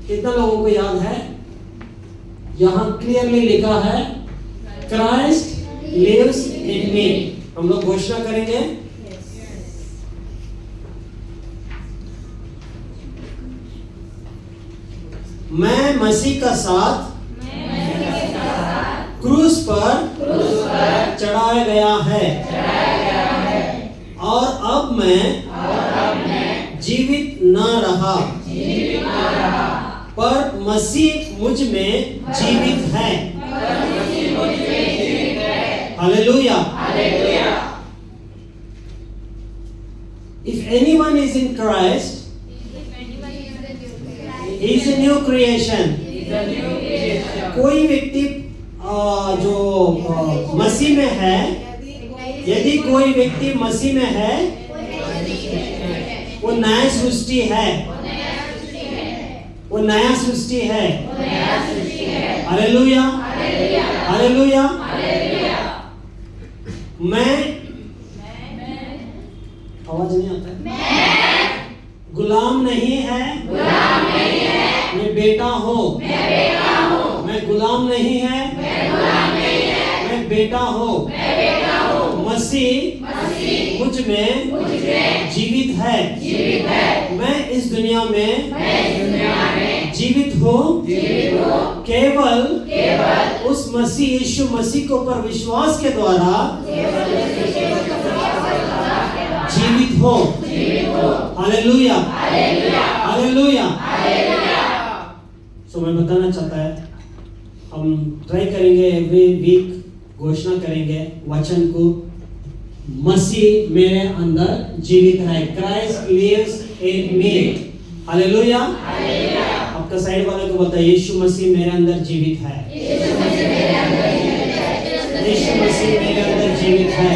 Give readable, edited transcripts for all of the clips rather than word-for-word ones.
कितना लोगों को याद है? यहां क्लियरली लिखा है क्राइस्ट लिव्स इन मी। हम लोग घोषणा करेंगे, मैं मसीह का साथ क्रूस पर चढ़ाया गया है और अब मैं जीवित न रहा पर मसीह मुझ में जीवित है। Hallelujah. If anyone is in Christ, he is a new creation. कोई व्यक्ति जो मसीह में है, यदि कोई व्यक्ति मसीह में है, वो नया सृष्टि है। वो नया सृष्टि है। Hallelujah, hallelujah. मैं आवाज नहीं आता है? गुलाम नहीं है, मैं बेटा हूँ। मैं गुलाम नहीं है, मैं बेटा हूँ। मसीह मुझ में जीवित है। मैं इस दुनिया में जीवित हूँ केवल उस मसीह यीशु मसीह के ऊपर विश्वास के द्वारा जीवित हो। Hallelujah, hallelujah. सो मैं बताना चाहता है, हम ट्राई करेंगे एवरी वीक घोषणा करेंगे वचन को, मसीह मेरे अंदर जीवित है। Christ lives in me. Hallelujah. आपका साइड वाले को बताइए, यीशु मसीह मेरे अंदर जीवित है। यीशु मसीह मेरे अंदर जीवित है।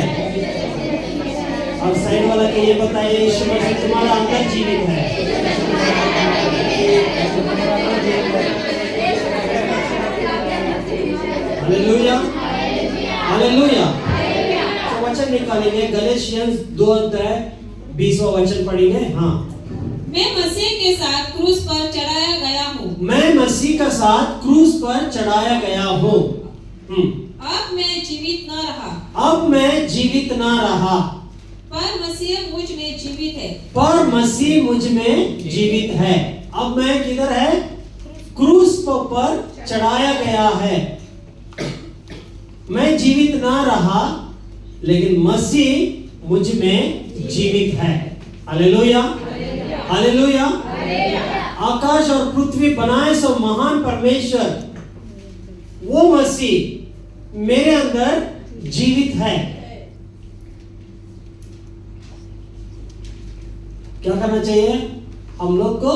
और साइड वाला के ये बताइए, यीशु मसीह तुम्हारा अंदर जीवित है। Hallelujah, hallelujah. तो वचन निकालेंगे, गलातियंस 2:20 वचन पढ़ेंगे। हाँ, मैं मसीह के साथ क्रूस पर चढ़ाया गया हूँ। मैं मसीह का साथ क्रूस पर चढ़ाया गया हूँ। अब मैं जीवित न रहा। अब मैं जीवित ना रहा पर मसीह मुझ में जीवित है। पर मसीह मुझ में जीवित है। अब मैं किधर है? क्रूस पर चढ़ाया गया है। मैं जीवित ना रहा लेकिन मसीह मुझ में जीवित है। Hallelujah, hallelujah. आकाश और पृथ्वी बनाए सो महान परमेश्वर, वो मसीह मेरे अंदर जीवित है। क्या करना चाहिए? हम लोग को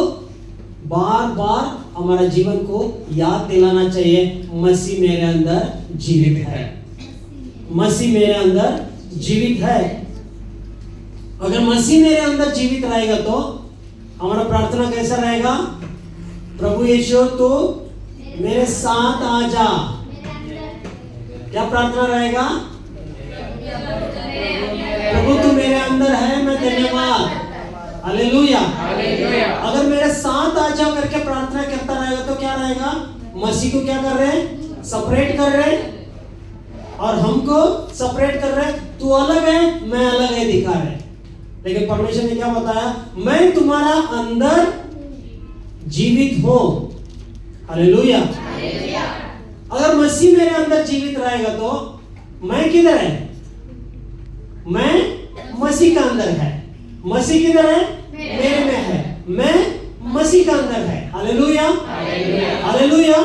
बार बार हमारा जीवन को याद दिलाना चाहिए, मसीह मेरे अंदर जीवित है। मसीह मेरे अंदर जीवित है। अगर मसीह मेरे अंदर जीवित रहेगा तो हमारा प्रार्थना कैसा रहेगा? प्रभु यीशु तू मेरे साथ आ जा। क्या प्रार्थना रहेगा? प्रभु तू मेरे अंदर है, मैं धन्यवाद। हालेलुया। अगर मेरे साथ आ जा करके प्रार्थना करता रहेगा तो क्या रहेगा? मसीह को क्या कर रहे हैं? सेपरेट कर रहे हैं और हमको सेपरेट कर रहे हैं। तू अलग है, मैं अलग है दिखा रहे। लेकिन परमेश्वर ने क्या बताया? मैं तुम्हारा अंदर जीवित हूं। हालेलुया। अगर मसीह मेरे अंदर जीवित रहेगा तो मैं किधर है? मैं मसीह का अंदर है। मसीह किधर है? मेरे में है। मैं मसीह का अंदर है। Hallelujah, hallelujah.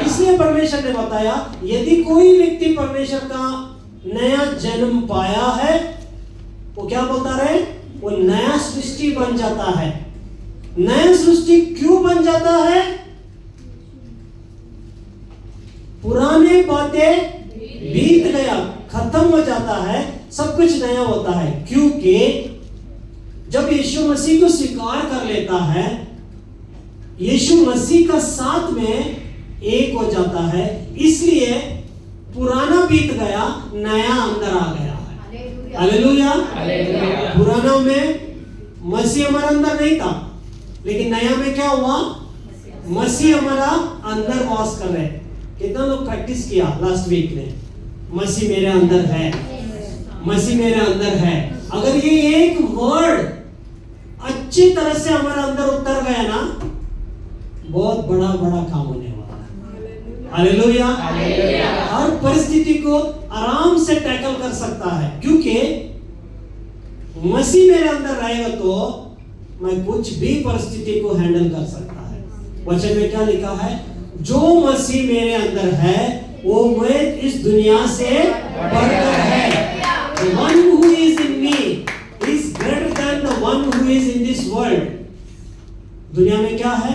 इसलिए परमेश्वर ने बताया, यदि कोई व्यक्ति परमेश्वर का नया जन्म पाया है, वो क्या बोलता रहे? वो नया सृष्टि बन जाता है। नया सृष्टि क्यों बन जाता है? पुराने बातें बीत गया, खत्म हो जाता है, सब कुछ नया होता है। क्योंकि जब यीशु मसीह को स्वीकार कर लेता है, यीशु मसीह का साथ में एक हो जाता है, इसलिए पुराना बीत गया, नया अंदर आ गया है। हालेलुया। पुराना में मसीह हमारे अंदर नहीं था, लेकिन नया में क्या हुआ? मसीह हमारा अंदर वास कर रहे हैं। कितना लोग प्रैक्टिस किया लास्ट वीक में, मसीह मेरे अंदर है, मसीह मेरे अंदर है। अगर ये एक वर्ड अच्छी तरह से हमारे अंदर उतर गया ना, बहुत बड़ा बड़ा काम होने वाला है। हालेलुया। हर परिस्थिति को आराम से टैकल कर सकता है, क्योंकि मसीह मेरे अंदर रहेगा तो मैं कुछ भी परिस्थिति को हैंडल कर सकता है। वचन में क्या लिखा है? जो मसीह मेरे अंदर है वो मैं इस दुनिया से बढ़कर है। The one who is in me is greater than the one who is in this world. दुनिया में क्या है?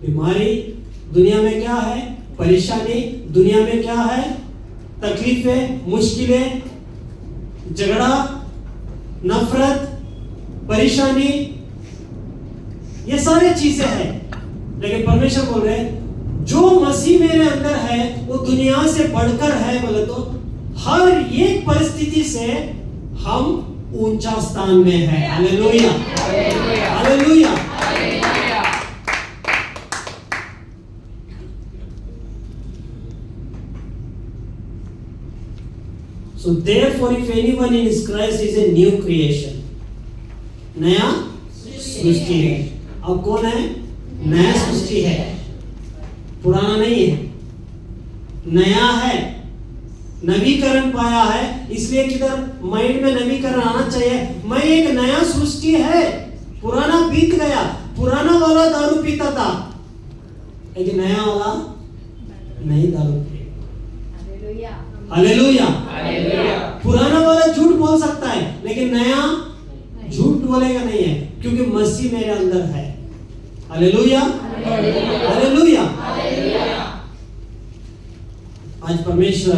बीमारी। दुनिया में क्या है? परेशानी। दुनिया में क्या है? तकलीफें, मुश्किलें, झगड़ा, नफरत, परेशानी, ये सारी चीजें हैं। लेकिन परमेश्वर बोल रहे हैं जो मसीह मेरे अंदर है वो दुनिया से बढ़कर है। बोले तो हर एक परिस्थिति से हम ऊंचा स्थान में है। Hallelujah, hallelujah. So therefore, if anyone in Christ is a new creation, नया सृष्टि है। अब कौन है? नया सृष्टि है, पुराना नहीं है, नया है, नवीकरण पाया है। इसलिए किधर माइंड में नवीकरण आना चाहिए। मैं एक नया सृष्टि है, पुराना बीत गया। पुराना वाला दारू पीता था, एक नया वाला नहीं दारू पिएगा। हालेलुया, पुराना वाला झूठ बोल सकता है, लेकिन नया झूठ बोलेगा नहीं है, क्योंकि मसीह मेरे अंदर है। Hallelujah, hallelujah. आज परमेश्वर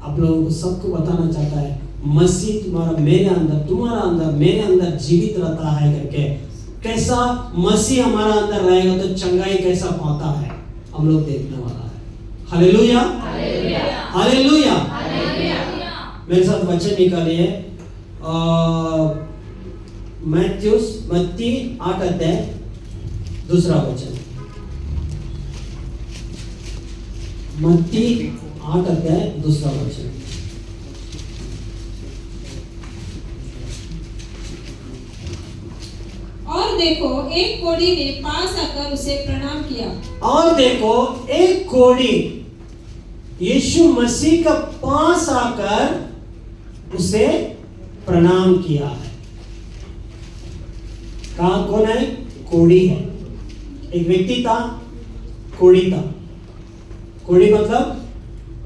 आप लोगों को सबको बताना चाहता है मसीह तुम्हारा मेरे अंदर, तुम्हारा अंदर, मेरे अंदर जीवित रहता है करके। कैसा मसीह हमारा अंदर रहेगा तो चंगाई कैसा पाता है हम लोग देखने वाला है। Hallelujah, hallelujah. मेरे साथ वचन निकालिए मत्ती 8 अध्याय 2 वचन। मत्ती 8 अध्याय 2 वचन। और देखो एक कोढ़ी ने पास आकर उसे प्रणाम किया। और देखो एक कोढ़ी यीशु मसीह का पास आकर उसे प्रणाम किया है। कहा कौन है? कोढ़ी है। एक व्यक्ति था, कोढ़ी था। कोढ़ी मतलब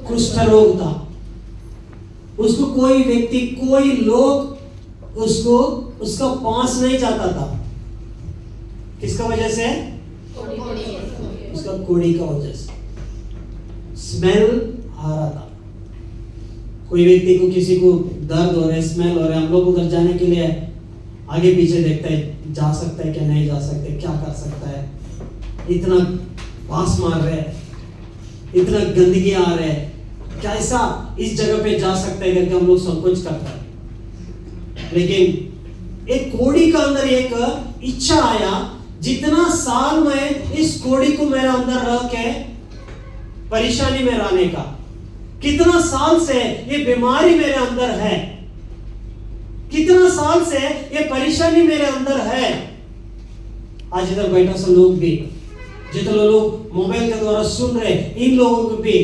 कुष्ठ रोग था। उसको कोई व्यक्ति, कोई लोग उसको उसका पास नहीं जाता था। किसका वजह से? उसका कोढ़ी का वजह से। स्मेल आ रहा था। कोई व्यक्ति को, किसी को दर्द हो रहा है, स्मेल हो रहा है, हम लोग उधर जाने के लिए आगे पीछे देखते हैं, जा सकता है क्या, नहीं जा सकते, क्या कर सकता है, इतना पास मार रहे हैं, इतना गंदगी आ रहा है, कैसा इस जगह पे जा सकते हैं करके हम लोग संकोच करते हैं। लेकिन एक कोढ़ी का अंदर एक इच्छा आया, जितना साल में इस कोढ़ी को मेरे अंदर रह के परेशानी में रहने का, कितना साल से ये बीमारी मेरे अंदर है, कितना साल से ये परेशानी मेरे अंदर है। आज इधर बैठा सब लोग भी, जितने लोग मोबाइल के द्वारा सुन रहे, इन लोगों को भी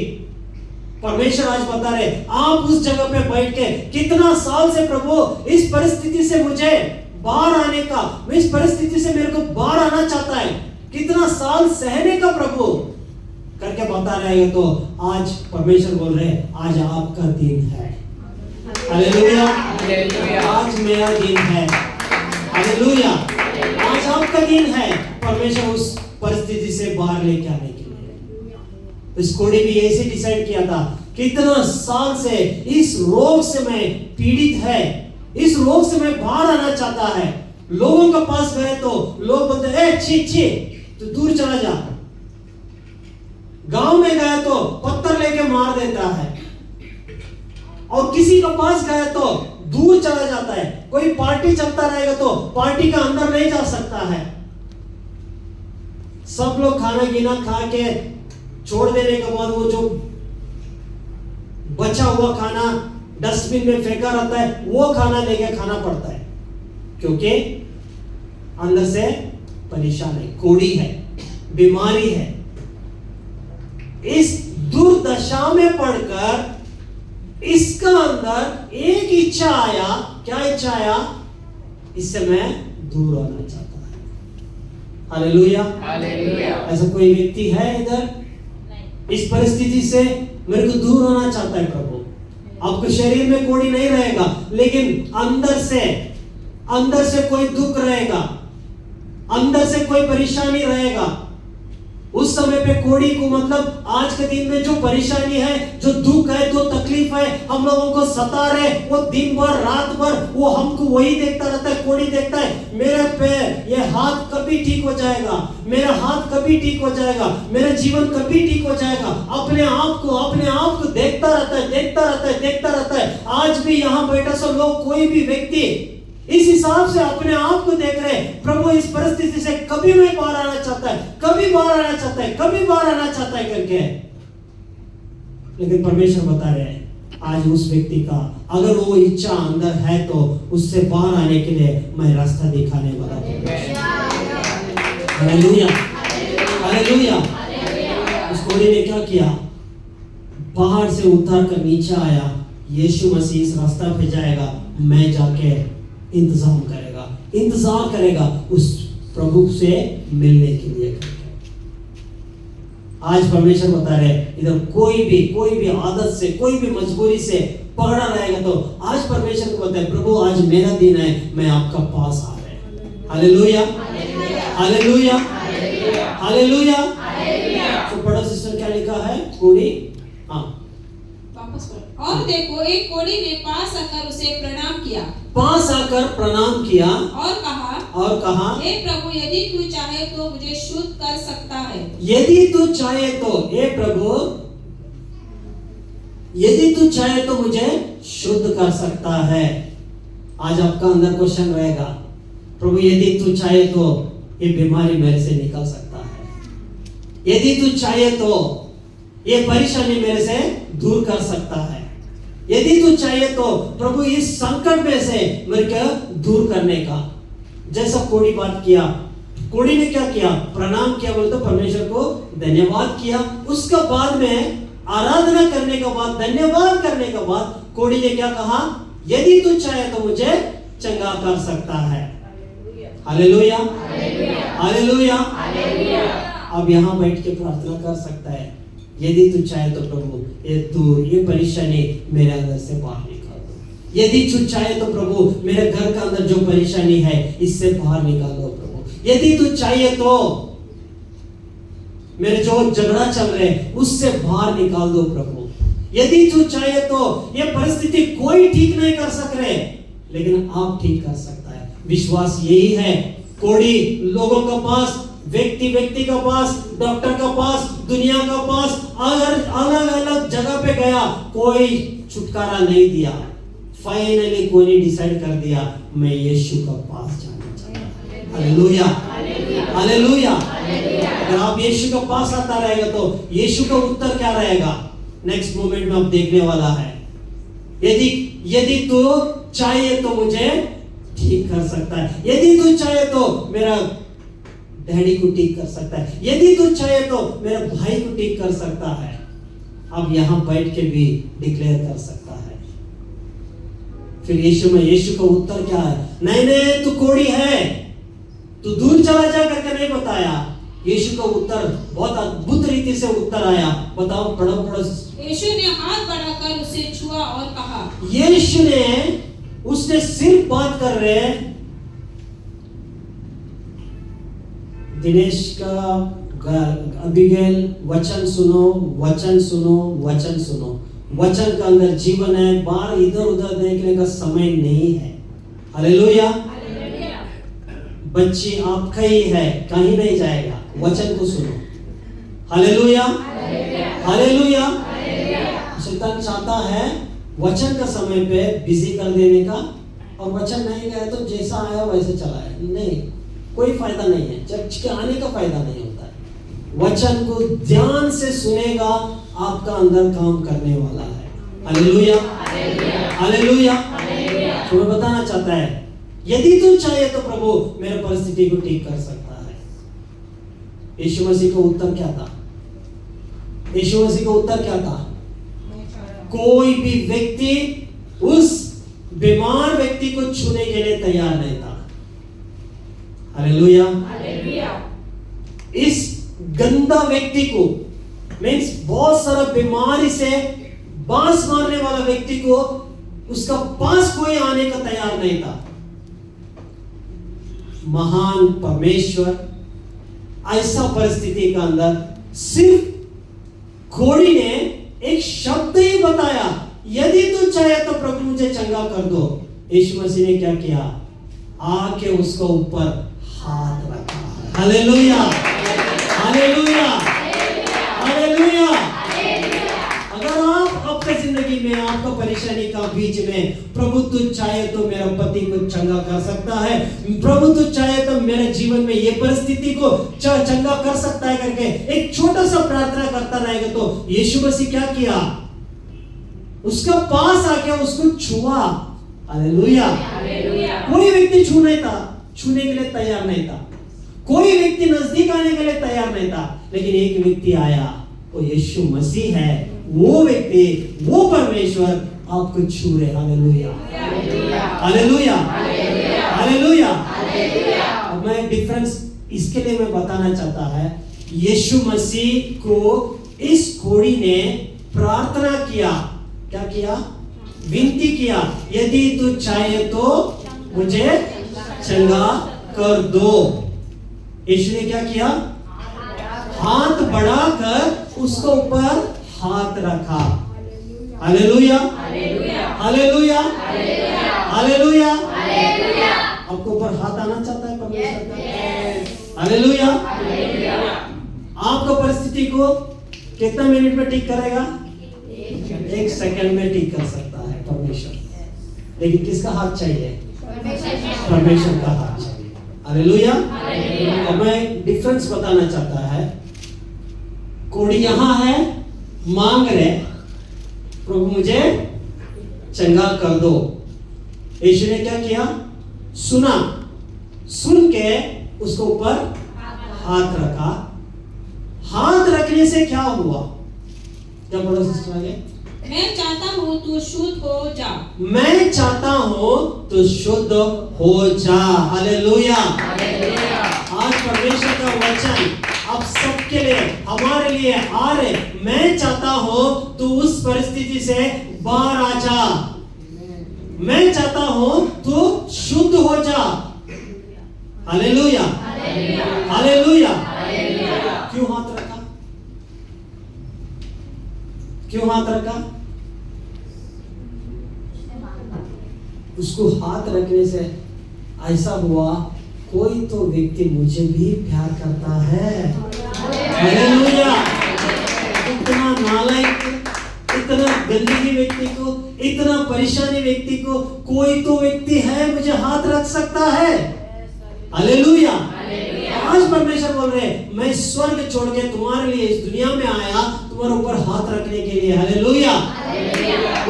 परमेश्वर आज बता रहे, आप उस जगह पे बैठ के कितना साल से प्रभु इस परिस्थिति से मुझे बाहर आने का, इस परिस्थिति से मेरे को बाहर आना चाहता है, कितना साल सहने का प्रभु करके बता रहे हो। तो आज परमेश्वर बोल रहे, आज आपका दिन है। हालेलुया, आज मेरा दिन है। हालेलुया, आज आपका दिन है। परमेश्वर उस परिस्थिति से बाहर लेके आने के लिए। इस कोढ़ी भी ऐसे डिसाइड किया था, कितना साल से इस रोग से मैं पीड़ित है, इस रोग से मैं बाहर आना चाहता है। लोगों के पास गए तो लोग बोलते हैं, छी छी तू दूर चला जा। गांव में गया तो पत्थर लेके मार देता है, और किसी के पास गया तो दूर चला जाता है। कोई पार्टी चलता रहेगा तो पार्टी का अंदर नहीं जा सकता है। सब लोग खाना गिना खा के छोड़ देने के बाद वो जो बचा हुआ खाना डस्टबिन में फेंका रहता है, वो खाना लेके खाना पड़ता है, क्योंकि अंदर से परेशान है, कोड़ी है, बीमारी है। इस दुर्दशा में पड़कर इसका अंदर एक इच्छा आया। क्या इच्छा आया? इससे मैं दूर होना चाहता हूं। Hallelujah, hallelujah. ऐसा कोई व्यक्ति है इधर? इस परिस्थिति से मेरे को दूर होना चाहता है प्रभु। आपके शरीर में कोड़ी नहीं रहेगा, लेकिन अंदर से कोई दुख रहेगा, अंदर से कोई परेशानी रहेगा। उस समय पे कोड़ी को मतलब आज के दिन में जो परेशानी है, जो दुख है, जो तकलीफ है, हम लोगों को सता रहे, वो दिन भर रात भर वो हमको वही देखता रहता है, कोड़ी देखता है। मेरा पैर, ये हाथ कभी ठीक हो जाएगा, मेरा हाथ कभी ठीक हो जाएगा, मेरा जीवन कभी ठीक हो जाएगा। अपने आप को देखता रहता है। आज भी यहाँ बैठा सो लोग, कोई भी व्यक्ति इस हिसाब से अपने आप को देख रहे, प्रभु इस परिस्थिति से कभी मैं बाहर आना चाहता है, कभी बाहर आना चाहता है करके। लेकिन परमेश्वर बता रहे हैं आज उस व्यक्ति का अगर वो इच्छा अंदर है तो उससे बाहर आने के लिए मैं रास्ता दिखाने वाला हूं। Hallelujah, hallelujah. उस कोड़ी ने क्या किया? पहाड़ से उतर कर नीचे आया। यीशु मसीह इस रास्ता पे जाएगा, मैं जाके इंतजार करेगा उस प्रभु से मिलने के लिए। आज परमेश्वर बता रहे इधर कोई भी आदत से, कोई भी मजबूरी से पकड़ा रहेगा तो आज परमेश्वर को बताए, प्रभु आज मेरा दिन है, मैं आपका पास आ रहा हूं। Hallelujah, hallelujah, hallelujah. तो पढ़ो सिस्टर, क्या लिखा है? कोड़ी, हाँ वापस पढ़ो। और देखो, एक कोड़ी ने पास आकर उसे प्रणाम किया और कहा, हे प्रभु, यदि तू चाहे तो मुझे शुद्ध कर सकता है। यदि तू चाहे तो, हे प्रभु, यदि तू चाहे तो मुझे शुद्ध कर सकता है। आज आपका अंदर क्वेश्चन रहेगा, प्रभु यदि तू चाहे तो ये बीमारी मेरे से निकल सकता है, यदि तू चाहे तो ये परेशानी मेरे से दूर कर सकता है, यदि तू चाहे तो प्रभु इस संकट में से मेरे को दूर करने का। जैसा कोड़ी बात किया, कोड़ी ने क्या किया? प्रणाम किया, बोलते परमेश्वर को धन्यवाद किया। उसका बाद में आराधना करने के बाद, धन्यवाद करने के बाद कोड़ी ने क्या कहा? यदि तू चाहे तो मुझे चंगा कर सकता है। Hallelujah, hallelujah. अब यहाँ बैठ के प्रार्थना कर सकता है, यदि तू चाहे तो प्रभु ये परेशानी मेरे अंदर से बाहर निकाल दो। यदि तू चाहे तो प्रभु मेरे घर के अंदर जो परेशानी है इससे बाहर निकाल दो प्रभु। यदि तू चाहे तो मेरे जो झगड़ा चल रहे उससे बाहर निकाल दो प्रभु। यदि तू चाहे तो ये परिस्थिति कोई ठीक नहीं कर सक रहे, लेकिन आप ठीक कर सकता है। विश्वास यही है। कोड़ी लोगों के पास, व्यक्ति का पास, डॉक्टर का पास, दुनिया का पास, अगर अलग अलग जगह पे गया, कोई छुटकारा नहीं दिया। फाइनली कोई ने डिसाइड कर दिया, मैं यीशु का पास जाना चाहता हूं। Hallelujah, hallelujah. अगर आप यीशु के पास आता रहेगा तो यीशु का उत्तर क्या रहेगा नेक्स्ट मोमेंट में आप देखने वाला है। यदि तू चाहे तो मुझे ठीक कर सकता है, यदि तू चाहे तो मेरा डैडी को ठीक कर सकता है, यदि तू चाहे तो मेरे भाई को ठीक कर सकता है। अब यहां बैठ के भी डिक्लेयर कर सकता है। फिर यीशु का उत्तर क्या है? नहीं तू कोड़ी है, तू दूर चला जा करके नहीं बताया। यीशु का उत्तर बहुत अद्भुत रीति से उत्तर आया। बताओ, पढ़ो। यीशु ने हाथ बढ़ाकर उसे छुआ और कहा। यीशु ने उससे सिर्फ बात कर रहे हैं। दिनेश का अबिगेल, वचन सुनो। वचन का अंदर जीवन है, बाहर इधर उधर देखने का समय नहीं है। हालेलुया। बच्ची आपका ही है, कहीं नहीं जाएगा। वचन को सुनो। Hallelujah, hallelujah. शैतान चाहता है वचन का समय पे बिजी कर देने का, और वचन नहीं गया तो जैसा आया वैसे चला है। नहीं, कोई फायदा नहीं है, चर्च के आने का फायदा नहीं होता है। वचन को ध्यान से सुनेगा, आपका अंदर काम करने वाला है। Hallelujah, hallelujah. तो मैं बताना चाहता है, यदि तू चाहे तो प्रभु मेरे परिस्थिति को ठीक कर सकता है। यीशु मसीह का उत्तर क्या था? यीशु मसीह का उत्तर क्या था? कोई भी व्यक्ति उस बीमार व्यक्ति को छूने के लिए तैयार नहीं था। Hallelujah, hallelujah. इस गंदा व्यक्ति को, मीन्स बहुत सारा बीमारी से बांस मारने वाला व्यक्ति को, उसका पास कोई आने का तैयार नहीं था। महान परमेश्वर ऐसा परिस्थिति का अंदर सिर्फ घोड़ी ने एक शब्द ही बताया, यदि तू चाहे तो प्रभु मुझे चंगा कर दो। यीशु मसीह ने क्या किया? आके उसको ऊपर हाथ रखा। Hallelujah, hallelujah, hallelujah. अगर आप अपनी जिंदगी में, आपका परेशानी का बीच में, प्रभु तू चाहे तो मेरा पति को चंगा कर सकता है, प्रभु तू चाहे तो मेरे जीवन में ये परिस्थिति को चंगा कर सकता है करके एक छोटा सा प्रार्थना करता रहेगा, तो यीशु मसीह क्या किया? उसका पास आके उसको छुआ। Hallelujah, hallelujah. कोई व्यक्ति छूने के लिए तैयार नहीं था, कोई व्यक्ति नजदीक आने के लिए तैयार नहीं था, लेकिन एक व्यक्ति आया, वो यीशु मसीह है। वो व्यक्ति, वो परमेश्वर आपको छू रहे। Hallelujah, hallelujah, hallelujah. अब मैं डिफरेंस इसके लिए मैं बताना चाहता है, यीशु मसीह को इस घोड़ी ने प्रार्थना किया, क्या किया? विनती किया, यदि तू चाहे तो मुझे चंगा कर दो। यीशु ने क्या किया? हाथ बढ़ाकर उसको ऊपर हाथ रखा। Hallelujah, hallelujah, hallelujah. आपको ऊपर हाथ आना चाहता है परमेश्वर का? हालेलुया। आपका परिस्थिति को कितना मिनट में ठीक करेगा? 1 सेकंड में ठीक कर सकता है परमेश्वर, लेकिन किसका हाथ चाहिए? परमेश्वर का हाथ चाहिए। हालेलुया। अब मैं डिफरेंस बताना चाहता है, कोड़ी यहां है, मांग रहे, प्रभु मुझे चंगा कर दो। यीशु ने क्या किया? सुना, सुन के उसको ऊपर हाथ रखा। हाथ रखने से क्या हुआ? क्या बोलो सिस्टर आगे? मैं चाहता हूँ तू शुद्ध हो जा। मैं चाहता हूँ तू शुद्ध हो जा। Hallelujah, hallelujah. आज परमेश्वर का वचन आप सबके लिए, हमारे लिए आ रहे। मैं चाहता हूँ तू उस परिस्थिति से बाहर आ जा। मैं चाहता हूँ तू शुद्ध हो जा। Hallelujah, hallelujah. क्यों हाथ रखा? क्यों हाथ रखा? उसको हाथ रखने से ऐसा हुआ, कोई तो व्यक्ति मुझे भी प्यार करता है। हालेलुया। इतना नालायक, इतना गंदगी व्यक्ति को, इतना परेशानी व्यक्ति को, कोई तो व्यक्ति है मुझे हाथ रख सकता है। हालेलुया। आज परमेश्वर बोल रहे, मैं स्वर्ग छोड़ के तुम्हारे लिए इस दुनिया में आया, तुम्हारे ऊपर हाथ रखने के लिए। हालेलुया।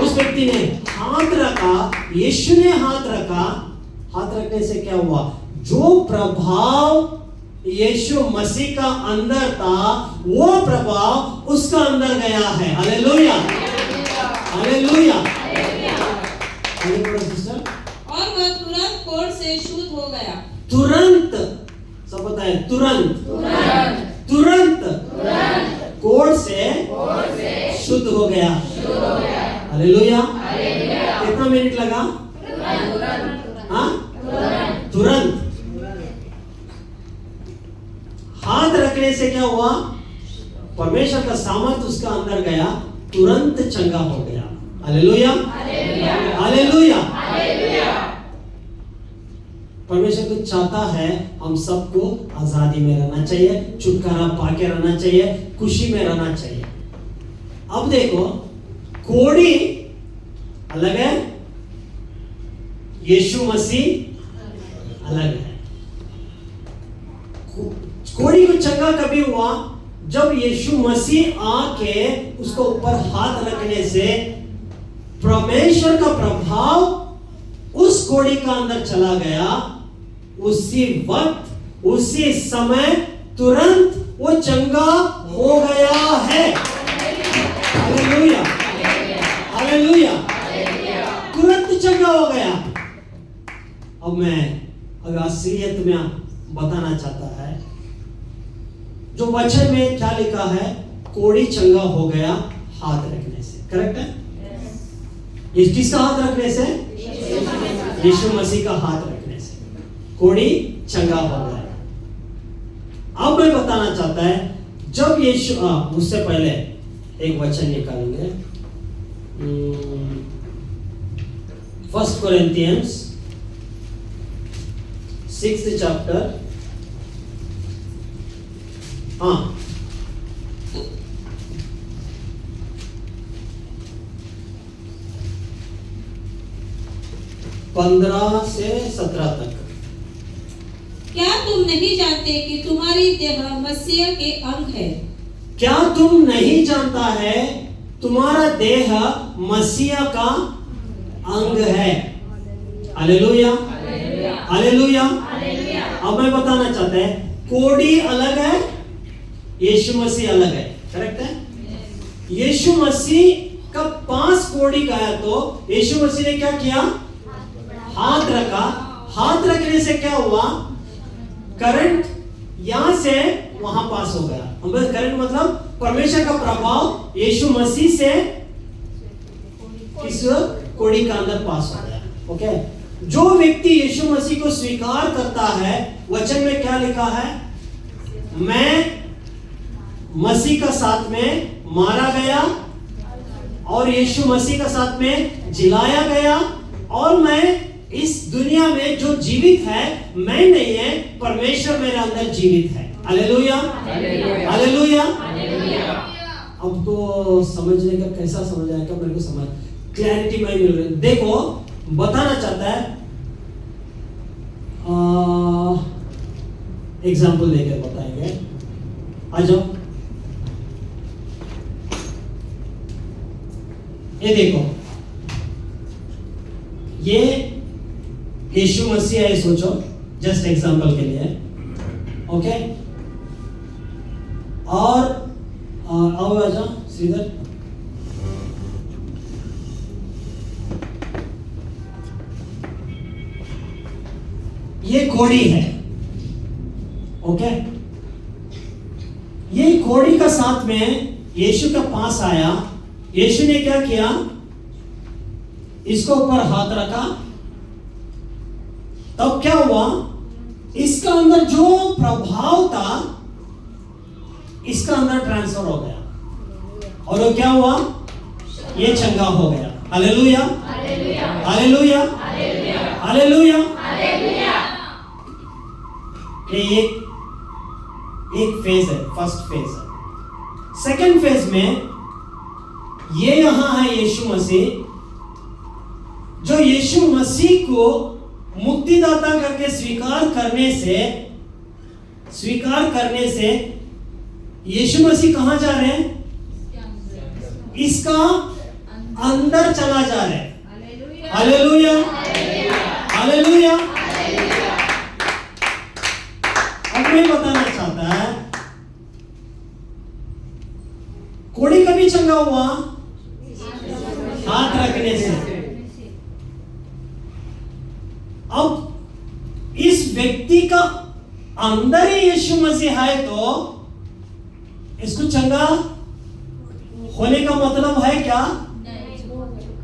उस व्यक्ति ने हाथ रखा, यीशु ने हाथ रखा। हाथ रखने से क्या हुआ? जो प्रभाव यीशु मसीह का अंदर था, वो प्रभाव उसका अंदर गया है। Hallelujah, hallelujah. और वह तुरंत कोढ़ से शुद्ध हो गया। तुरंत, सब बताए, तुरंत, तुरंत कोढ़ से शुद्ध हो गया। हालेलुया। कितना मिनट लगा? हाँ, तुरंत। हाथ रखने से क्या हुआ? परमेश्वर का सामर्थ उसका अंदर गया, तुरंत चंगा हो गया। Hallelujah, hallelujah. परमेश्वर को चाहता है हम सबको आजादी में रहना चाहिए, छुटकारा पाके रहना चाहिए, खुशी में रहना चाहिए। अब देखो, कोड़ी अलग है, यीशु मसीह अलग है। कोड़ी को चंगा कभी हुआ जब यीशु मसीह आके उसको ऊपर हाथ रखने से परमेश्वर का प्रभाव उस कोड़ी का अंदर चला गया। उसी वक्त उसी समय तुरंत वो चंगा हो गया है। हालेलुया, हालेलुया, तुरंत चंगा हो गया। अब मैं अगर असलियत में बताना चाहता है, जो वचन में क्या लिखा है, कोड़ी चंगा हो गया हाथ रखने से, करेक्ट है? ये किसका हाथ रखने से? यीशु मसीह का हाथ रखने से कोड़ी चंगा हो गया। अब मैं बताना चाहता है, जब यीशु उससे पहले एक वचन निकालेंगे, 1 कोरिन्थियंस 6th चैप्टर, हाँ 15 से 17 तक। क्या तुम नहीं जानते कि तुम्हारी देह मसीह के अंग है? क्या तुम नहीं जानता है तुम्हारा देह मसीह का अंग है? Hallelujah, hallelujah. अब मैं बताना चाहता है, कोड़ी अलग है, यीशु मसीह अलग है, करेक्ट है? यीशु मसीह का 5 कोड़ी गया तो यीशु मसीह ने क्या किया? हाथ रखा। हाथ रखने से क्या हुआ? करंट यहां से वहां पास हो गया। करंट मतलब परमेश्वर का प्रभाव यीशु मसीह से इस कोड़ी का अंदर पास हो गया। ओके, जो व्यक्ति यीशु मसीह को स्वीकार करता है, वचन में क्या लिखा है? मैं मसीह का साथ में मारा गया और यीशु मसीह का साथ में जिलाया गया, और मैं इस दुनिया में जो जीवित है मैं नहीं है, परमेश्वर मेरे अंदर जीवित है। Hallelujah, hallelujah. अब तो समझने का कैसा समझ आएगा मेरे को, समझ क्लैरिटी में मिल रही। देखो, बताना चाहता है, एग्जाम्पल लेकर बताएंगे। आ जाओ, ये देखो, ये यीशु मसीह है, सोचो जस्ट एग्जांपल के लिए, ओके? और आओ आजा श्रीधर, ये कोड़ी है, ओके? ये कोड़ी का साथ में यीशु के पास आया। यीशु ने क्या किया? इसको ऊपर हाथ रखा, तब क्या हुआ? इसका अंदर जो प्रभाव था इसका अंदर ट्रांसफर हो गया, और वो क्या हुआ? ये चंगा हो गया। Hallelujah, hallelujah, hallelujah. ये एक फेज है, फर्स्ट फेज है। सेकंड फेज में ये यहां है यीशु मसीह, जो यीशु मसीह को मुक्तिदाता करके स्वीकार करने से यीशु मसीह कहां जा रहे हैं? इसका अंदर चला जा रहे हैं। Hallelujah, hallelujah. अब मैं बताना चाहता है, कोड़ी कभी चंगा हुआ? हाथ रखने से। अब इस व्यक्ति का अंदर ही यीशु मसीह है, तो इसको चंगा होने का मतलब है क्या?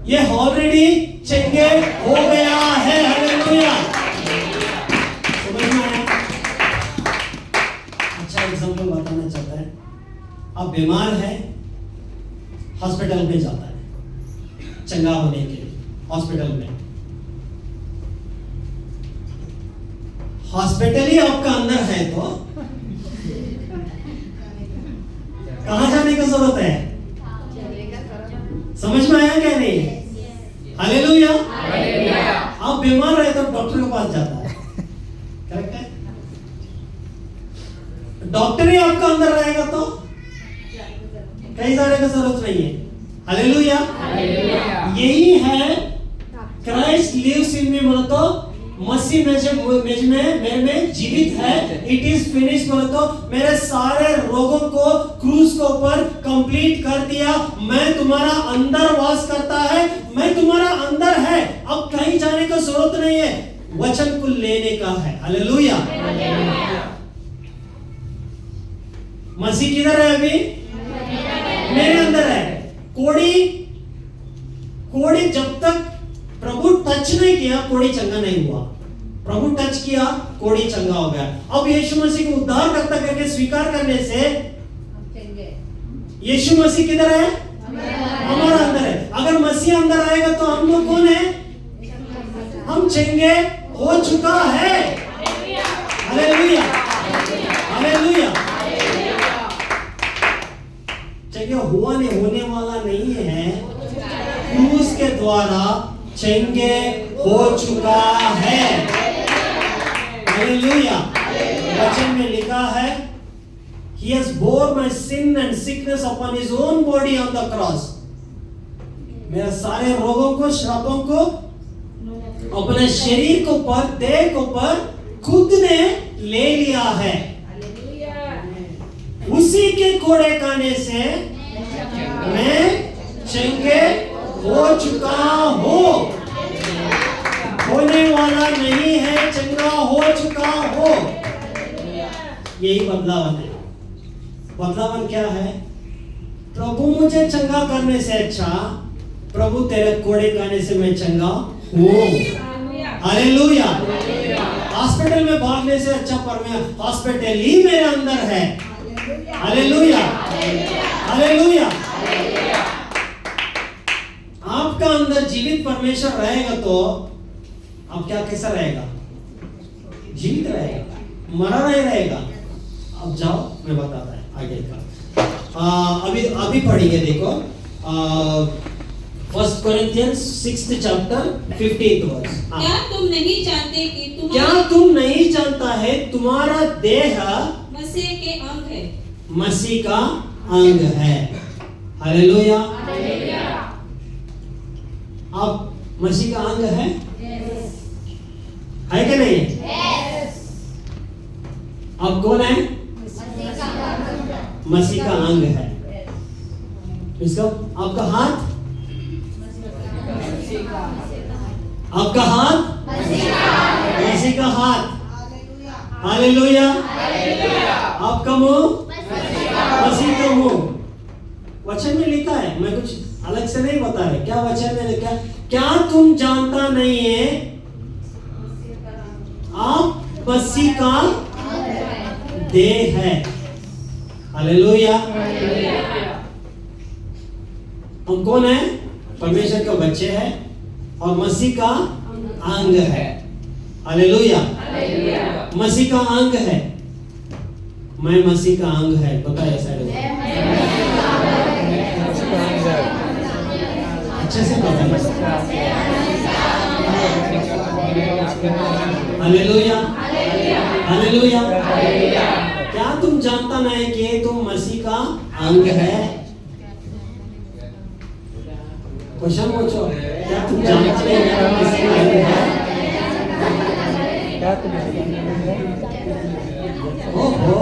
ये ऑलरेडी चंगे हो गया है। हालेलुया, समझ में आया? अच्छा एग्जांपल बताना चाहता है, आप बीमार है, हॉस्पिटल में जाता है चंगा होने के लिए। हॉस्पिटल में, हॉस्पिटल ही आपका अंदर है, तो कहां जाने की जरूरत है? समझ में आया क्या नहीं? हालेलुया। आप बीमार रहे तो डॉक्टर के पास जाता है, करेक्ट है? आपका अंदर रहेगा तो कहीं जाने की जरूरत नहीं है। हालेलुया। यही है क्राइस्ट लिव्स इन मी, बोलो तो मसीह मेरे में जीवित है। इट इज फिनिश, बोलो तो मेरे सारे रोगों को क्रूस के ऊपर कंप्लीट कर दिया। मैं तुम्हारा अंदर वास करता है, मैं तुम्हारा अंदर है। अब कहीं जाने की जरूरत नहीं है, वचन को लेने का है। हालेलुया। मसीह किधर है अभी? मेरे अंदर है। कोड़ी जब तक प्रभु टच नहीं किया, कोड़ी चंगा नहीं हुआ। प्रभु टच किया, कोड़ी चंगा हो गया। अब यीशु मसीह को उद्धार करता करके स्वीकार करने से यीशु मसीह किधर है? हमारा अंदर है। अगर मसीह अंदर आएगा तो हम लोग कौन है? हम चंगे हो चुका है। Hallelujah, hallelujah. चंगे हुआ नहीं, होने वाला नहीं है, क्रूस के द्वारा चंगे हो चुका है। हालेलुया। वचन में लिखा है, He has bore my sin and sickness upon his own body on the cross. मेरे सारे रोगों को, श्रापों को अपने शरीर को पर, देह को पर खुद ने ले लिया है। उसी के कोड़े खाने से मैं चंगे हो चुका हूं। होने वाला नहीं है, चंगा हो चुका हो। यही बदलावन है। बदलावन क्या है? प्रभु मुझे चंगा करने से अच्छा, प्रभु तेरे कोड़े खाने से मैं चंगा हूं। हालेलुया। हॉस्पिटल में भागने से अच्छा हॉस्पिटल ही मेरे अंदर है। Hallelujah, hallelujah. आपका अंदर जीवित परमेश्वर रहेगा तो आप क्या कैसा रहेगा? जीवित रहेगा, मरा नहीं रहेगा। अब जाओ, मैं बताता है आगे का। अभी पढ़िए, देखो 1 Corinthians 6th chapter 15th verse। क्या तुम नहीं जानते कि क्या तुम नहीं जानता है तुम्हारा देह मसीह के अंग है? मसीह का अंग है। हालेलुया। आप मसीह का अंग है? है कि नहीं? आप कौन है? मसीह का अंग है। इसका आपका हाथ, आपका हाथ मसीह का हाथ। हालेलुया। आपका मुंह मसीह का मुंह। वचन में लिखा है, मैं कुछ अलग से नहीं बता रहे। क्या वचन में लिखा? क्या तुम जानता नहीं है आप मसीह का देह है? हालेलुया। हम कौन है? परमेश्वर के बच्चे हैं और मसीह का अंग है। हालेलुया। मसीह का अंग है। मैं मसीह का अंग है। बताइए ऐसा अच्छे से बताइए। Hallelujah, hallelujah. क्या तुम जानता नहीं कि तुम मसीह का अंग है? क्वेश्चन पूछो, क्या तुम जानते नहीं कि मसीह का अंग है? ओहो,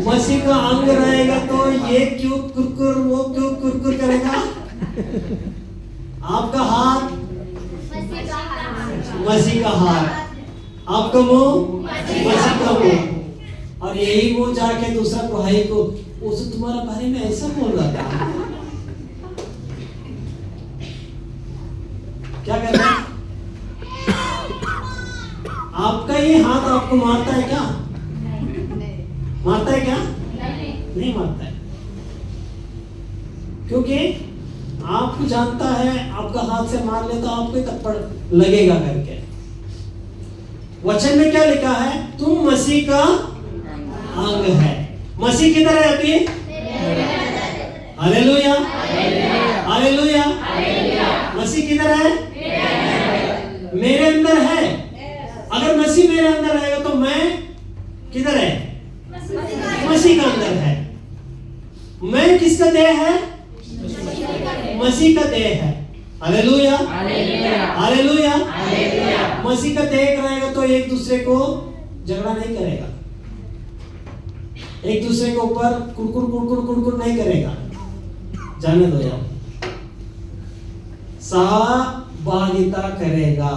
मसीह का अंग रहेगा तो ये क्यों कुरकुर, वो क्यों कुरकुर करेगा? आपका हाथ मसीह का हाथ, आपका मुंह मसीह का मुंह। और यही मुंह जाके दूसरा भाई को उसे तुम्हारा बारे में ऐसा बोल रहा था, क्या कर रहे हैं? आपका ये हाथ आपको मारता है क्या? मारता है क्या? नहीं मारता है, क्योंकि आपको जानता है आपका हाथ से मार ले तो आपको थप्पड़ लगेगा करके। वचन में क्या लिखा है? तुम मसीह का अंग है। मसीह किधर है अभी? Hallelujah, hallelujah. मसीह किधर है? मेरे अंदर है। अगर मसीह मेरे अंदर रहेगा तो मैं किधर है? मसीह का अंदर है। मैं किसका देह है? मसीह का देह है। Hallelujah, hallelujah. मसीह का देह रहेगा तो एक दूसरे को झगड़ा नहीं करेगा, एक दूसरे के ऊपर कुड़कुड़ नहीं करेगा। जाने दो यार, सहभागिता करेगा।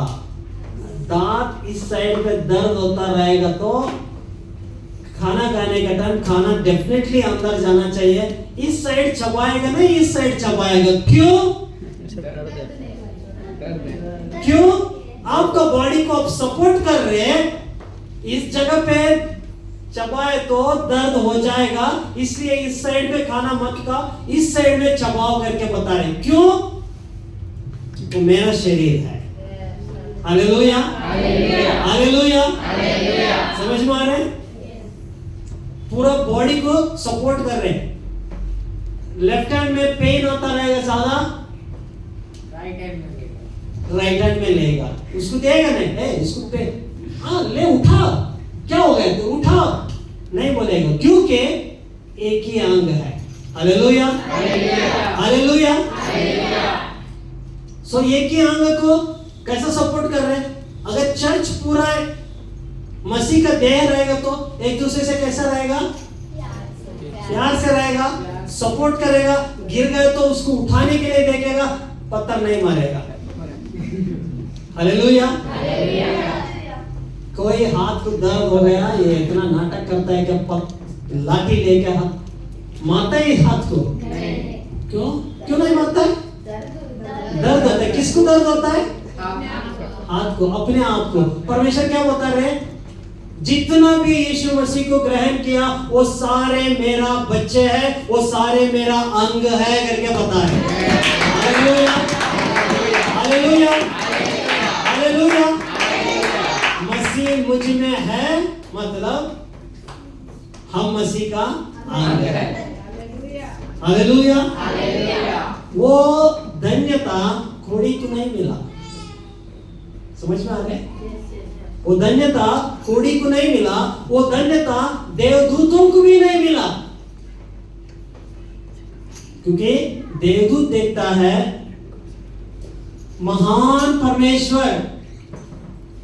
दांत इस साइड पे दर्द होता रहेगा तो खाना खाने का टाइम खाना डेफिनेटली अंदर जाना चाहिए। इस साइड चबाएगा नहीं, इस साइड चबाएगा। क्यों? क्यों? आपका बॉडी को आप सपोर्ट कर रहे हैं, इस जगह पे चबाए तो दर्द हो जाएगा, इसलिए इस साइड पे खाना मत खा, इस साइड में चबाओ करके बता रहे। क्यों? तो मेरा शरीर है। Hallelujah, hallelujah. समझ में आ रहे? पूरा बॉडी को सपोर्ट कर रहे हैं। लेफ्ट हैंड में पेन होता रहेगा ज्यादा, राइट हैंड में लेगा, उसको देगा नहीं, इसको पे हाँ ले उठा, क्या हो गया तो उठा नहीं बोलेगा, क्योंकि एक ही अंग है। Hallelujah, hallelujah. सो एक ही अंग को कैसा सपोर्ट कर रहे हैं? अगर चर्च पूरा मसीह का देह रहेगा तो एक दूसरे से कैसा रहेगा? प्यार से रहेगा, सपोर्ट करेगा। गिर गए तो उसको उठाने के लिए देखेगा, पत्थर नहीं मारेगा। हालेलुया। कोई हाथ को दर्द हो गया, ये इतना नाटक करता है कि लाठी लेके हाथ मारता है हाथ को। क्यों? क्यों नहीं मारता है? दर्द होता है। किसको दर्द होता है? हाथ को, अपने आप को। परमेश्वर क्या बता रहे? जितना भी यीशु मसीह को ग्रहण किया वो सारे मेरा बच्चे हैं, वो सारे मेरा अंग है करके बता रहे। Hallelujah, hallelujah, hallelujah. मसीह मुझ में है, मतलब हम मसीह का अंग है। हालेलुया। वो धन्यता कोड़ी को नहीं मिला। समझ में आ रहे? वो धन्यता कोड़ी को नहीं मिला, वो धन्यता देवदूतों को भी नहीं मिला। क्योंकि देवदूत देखता है महान परमेश्वर,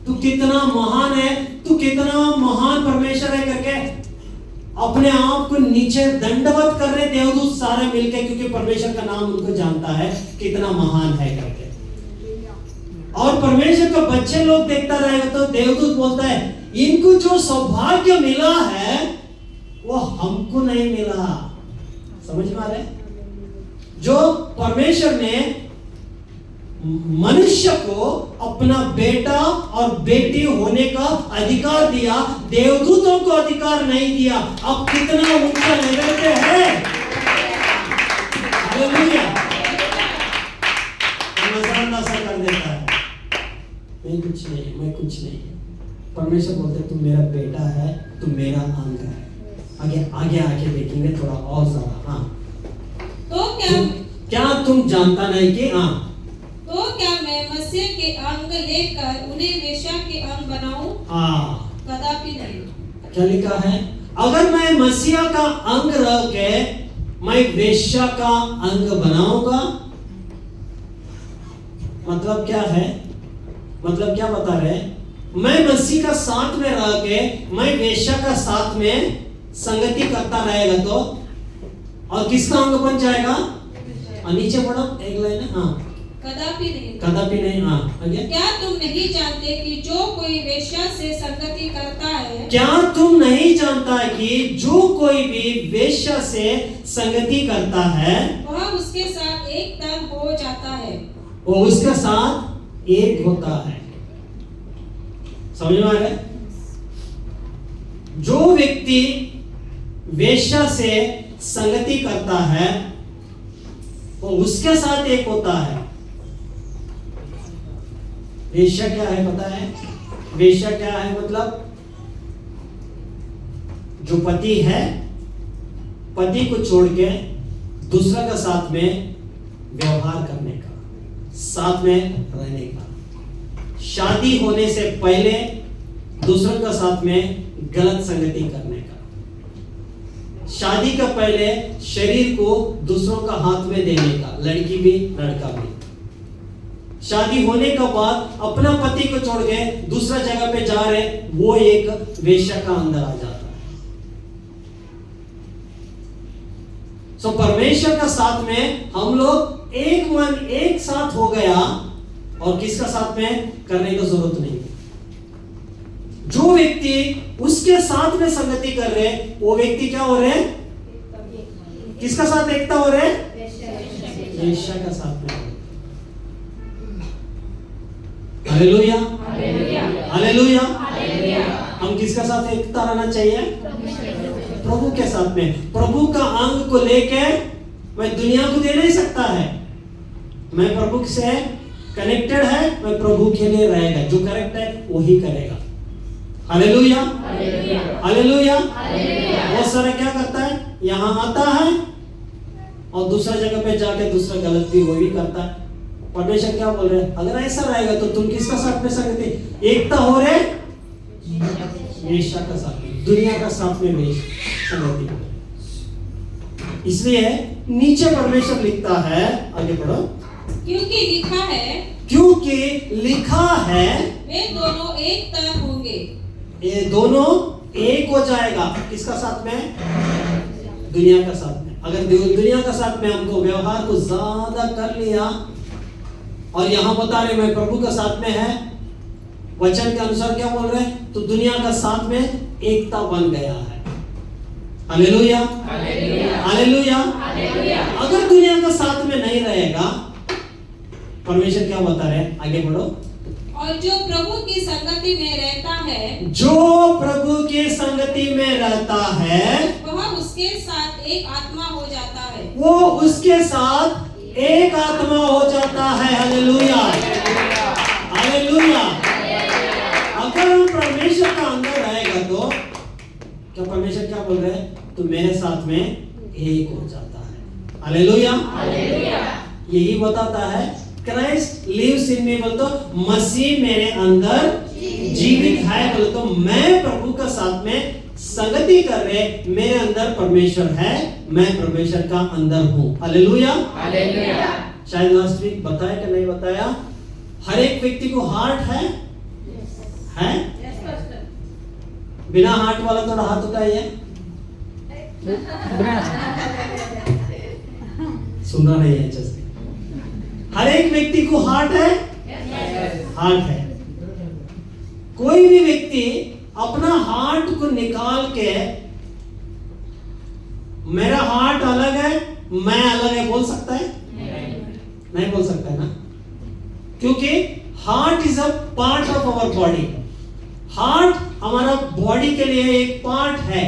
तू कितना महान है, तू कितना महान परमेश्वर है करके अपने आप को नीचे दंडवत कर रहे देवदूत सारे मिलके, क्योंकि परमेश्वर का नाम उनको जानता है कितना महान है करके। और परमेश्वर का बच्चे लोग देखता रहेगा तो देवदूत बोलता है इनको जो सौभाग्य मिला है वो हमको नहीं मिला। समझ में आ रहा है? जो परमेश्वर ने मनुष्य को अपना बेटा और बेटी होने का अधिकार दिया, देवदूतों को अधिकार नहीं दिया। अब कितना ऊंचा लेवल पे है। हालेलुया। नजरअंदाज कर देता है, मैं कुछ नहीं, मैं कुछ नहीं। परमेश्वर बोलते तुम मेरा बेटा है, तुम मेरा अंग है। आगे आगे आगे देखेंगे थोड़ा और ज्यादा। हाँ, तो क्या तुम जानता नहीं कि हाँ, तो क्या मैं मसीह के अंग लेकर उन्हें वेश्या के अंग बनाऊं? हाँ, कदापि नहीं। क्या लिखा है? अगर मैं मसीहा का अंग रह के मैं वेश्या का अंग बनाऊंगा, मतलब क्या है? मतलब क्या बता रहे? मैं मसीह का साथ में रह के मैं वेश्या का साथ में संगति करता रहेगा तो और किसका अंग बन जाएगा? और नीचे बढ़ो एक लाइन है। हाँ, कदापि नहीं, कदापि नहीं। हाँ, आगे। क्या तुम नहीं जानते कि जो कोई वेश्या से संगति करता है, क्या तुम नहीं जानता कि जो कोई भी वेश्या से संगति करता है वह उसके साथ एक तन हो जाता है। वो उसके साथ एक होता है। समझ में आ रहा है? जो व्यक्ति वेश्या से संगति करता है वो उसके साथ एक होता है। वेश्या क्या है पता है? वेश्या क्या है? मतलब जो पति है, पति को छोड़ के दूसरा का साथ में व्यवहार करने का, साथ में रहने का, शादी होने से पहले दूसरों का साथ में गलत संगति करने का। शादी का पहले शरीर को दूसरों का हाथ में देने का, लड़की भी लड़का भी। शादी होने के बाद अपना पति को छोड़ के दूसरा जगह पे जा रहे, वो एक वेश्या का अंदर आ जाता है। सो परमेश्वर का साथ में हम लोग एक मन एक साथ हो गया, और किसका साथ में करने की जरूरत नहीं। जो व्यक्ति उसके साथ में संगति कर रहे, वो व्यक्ति क्या हो रहे, किसका साथ एकता हो रहे, वेश्या का साथ में। Hallelujah, hallelujah. हम किसका साथ एकता रहना चाहिए, प्रभु के साथ में। प्रभु का अंग को लेके मैं दुनिया को दे नहीं सकता है। मैं प्रभु से कनेक्टेड है, मैं प्रभु के लिए रहेगा, जो करेक्ट है वही करेगा। Hallelujah, hallelujah. बहुत सारा क्या करता है, यहाँ आता है और दूसरा जगह पे जाके दूसरा गलत भी वो भी करता है। परमेश्वर क्या बोल रहे हैं, अगर ऐसा रहेगा तो तुम किसका साथ में संगति, एकता हो रहे, वेश्या का साथ में, दुनिया का साथ में संगति। इसलिए नीचे परमेश्वर लिखता है, आगे पढ़ो, क्योंकि लिखा है, क्योंकि लिखा है, वे दोनों एक तन होंगे। ये दोनों एक हो जाएगा, किसका साथ में, दुनिया का साथ में। अगर दुनिया का साथ में हमको व्यवहार को ज्यादा कर लिया, और यहां बता रहे मैं प्रभु का साथ में है, वचन के अनुसार क्या बोल रहे हैं, तो दुनिया का साथ में एकता बन गया है। Hallelujah, hallelujah. अगर दुनिया का साथ में नहीं रहेगा, परमेश्वर क्या बता रहे हैं, आगे बढ़ो, और जो प्रभु की संगति में रहता है, जो प्रभु की संगति में रहता है, वह उसके साथ एक आत्मा हो जाता है। वो उसके साथ एक आत्मा हो जाता है। Hallelujah, hallelujah. अगर हम परमेश्वर का अंदर रहेगा तो क्या परमेश्वर क्या बोल रहे हैं, तो मेरे साथ में एक हो जाता है। हालेलुया, यही बताता है, क्राइस्ट लिव्स इन मी, बोल तो मसीह मेरे अंदर जीवित है, बोल तो मैं प्रभु का साथ में संगति कर रहे, मेरे अंदर परमेश्वर है, मैं परमेश्वर का अंदर हूं। Hallelujah, hallelujah. शायद लास्ट वीक बताया कि नहीं बताया, हर एक व्यक्ति को हार्ट है, है? बिना हार्ट वाला थोड़ा हाथ उठाइए। सुना नहीं है अच्छे से। हर एक व्यक्ति को हार्ट है, हार्ट है। कोई भी व्यक्ति अपना हार्ट को निकाल के मेरा हार्ट अलग है, मैं अलग है बोल सकता है? नहीं बोल सकता है ना, क्योंकि heart is a part of our body. Heart हमारा बॉडी के लिए एक पार्ट है।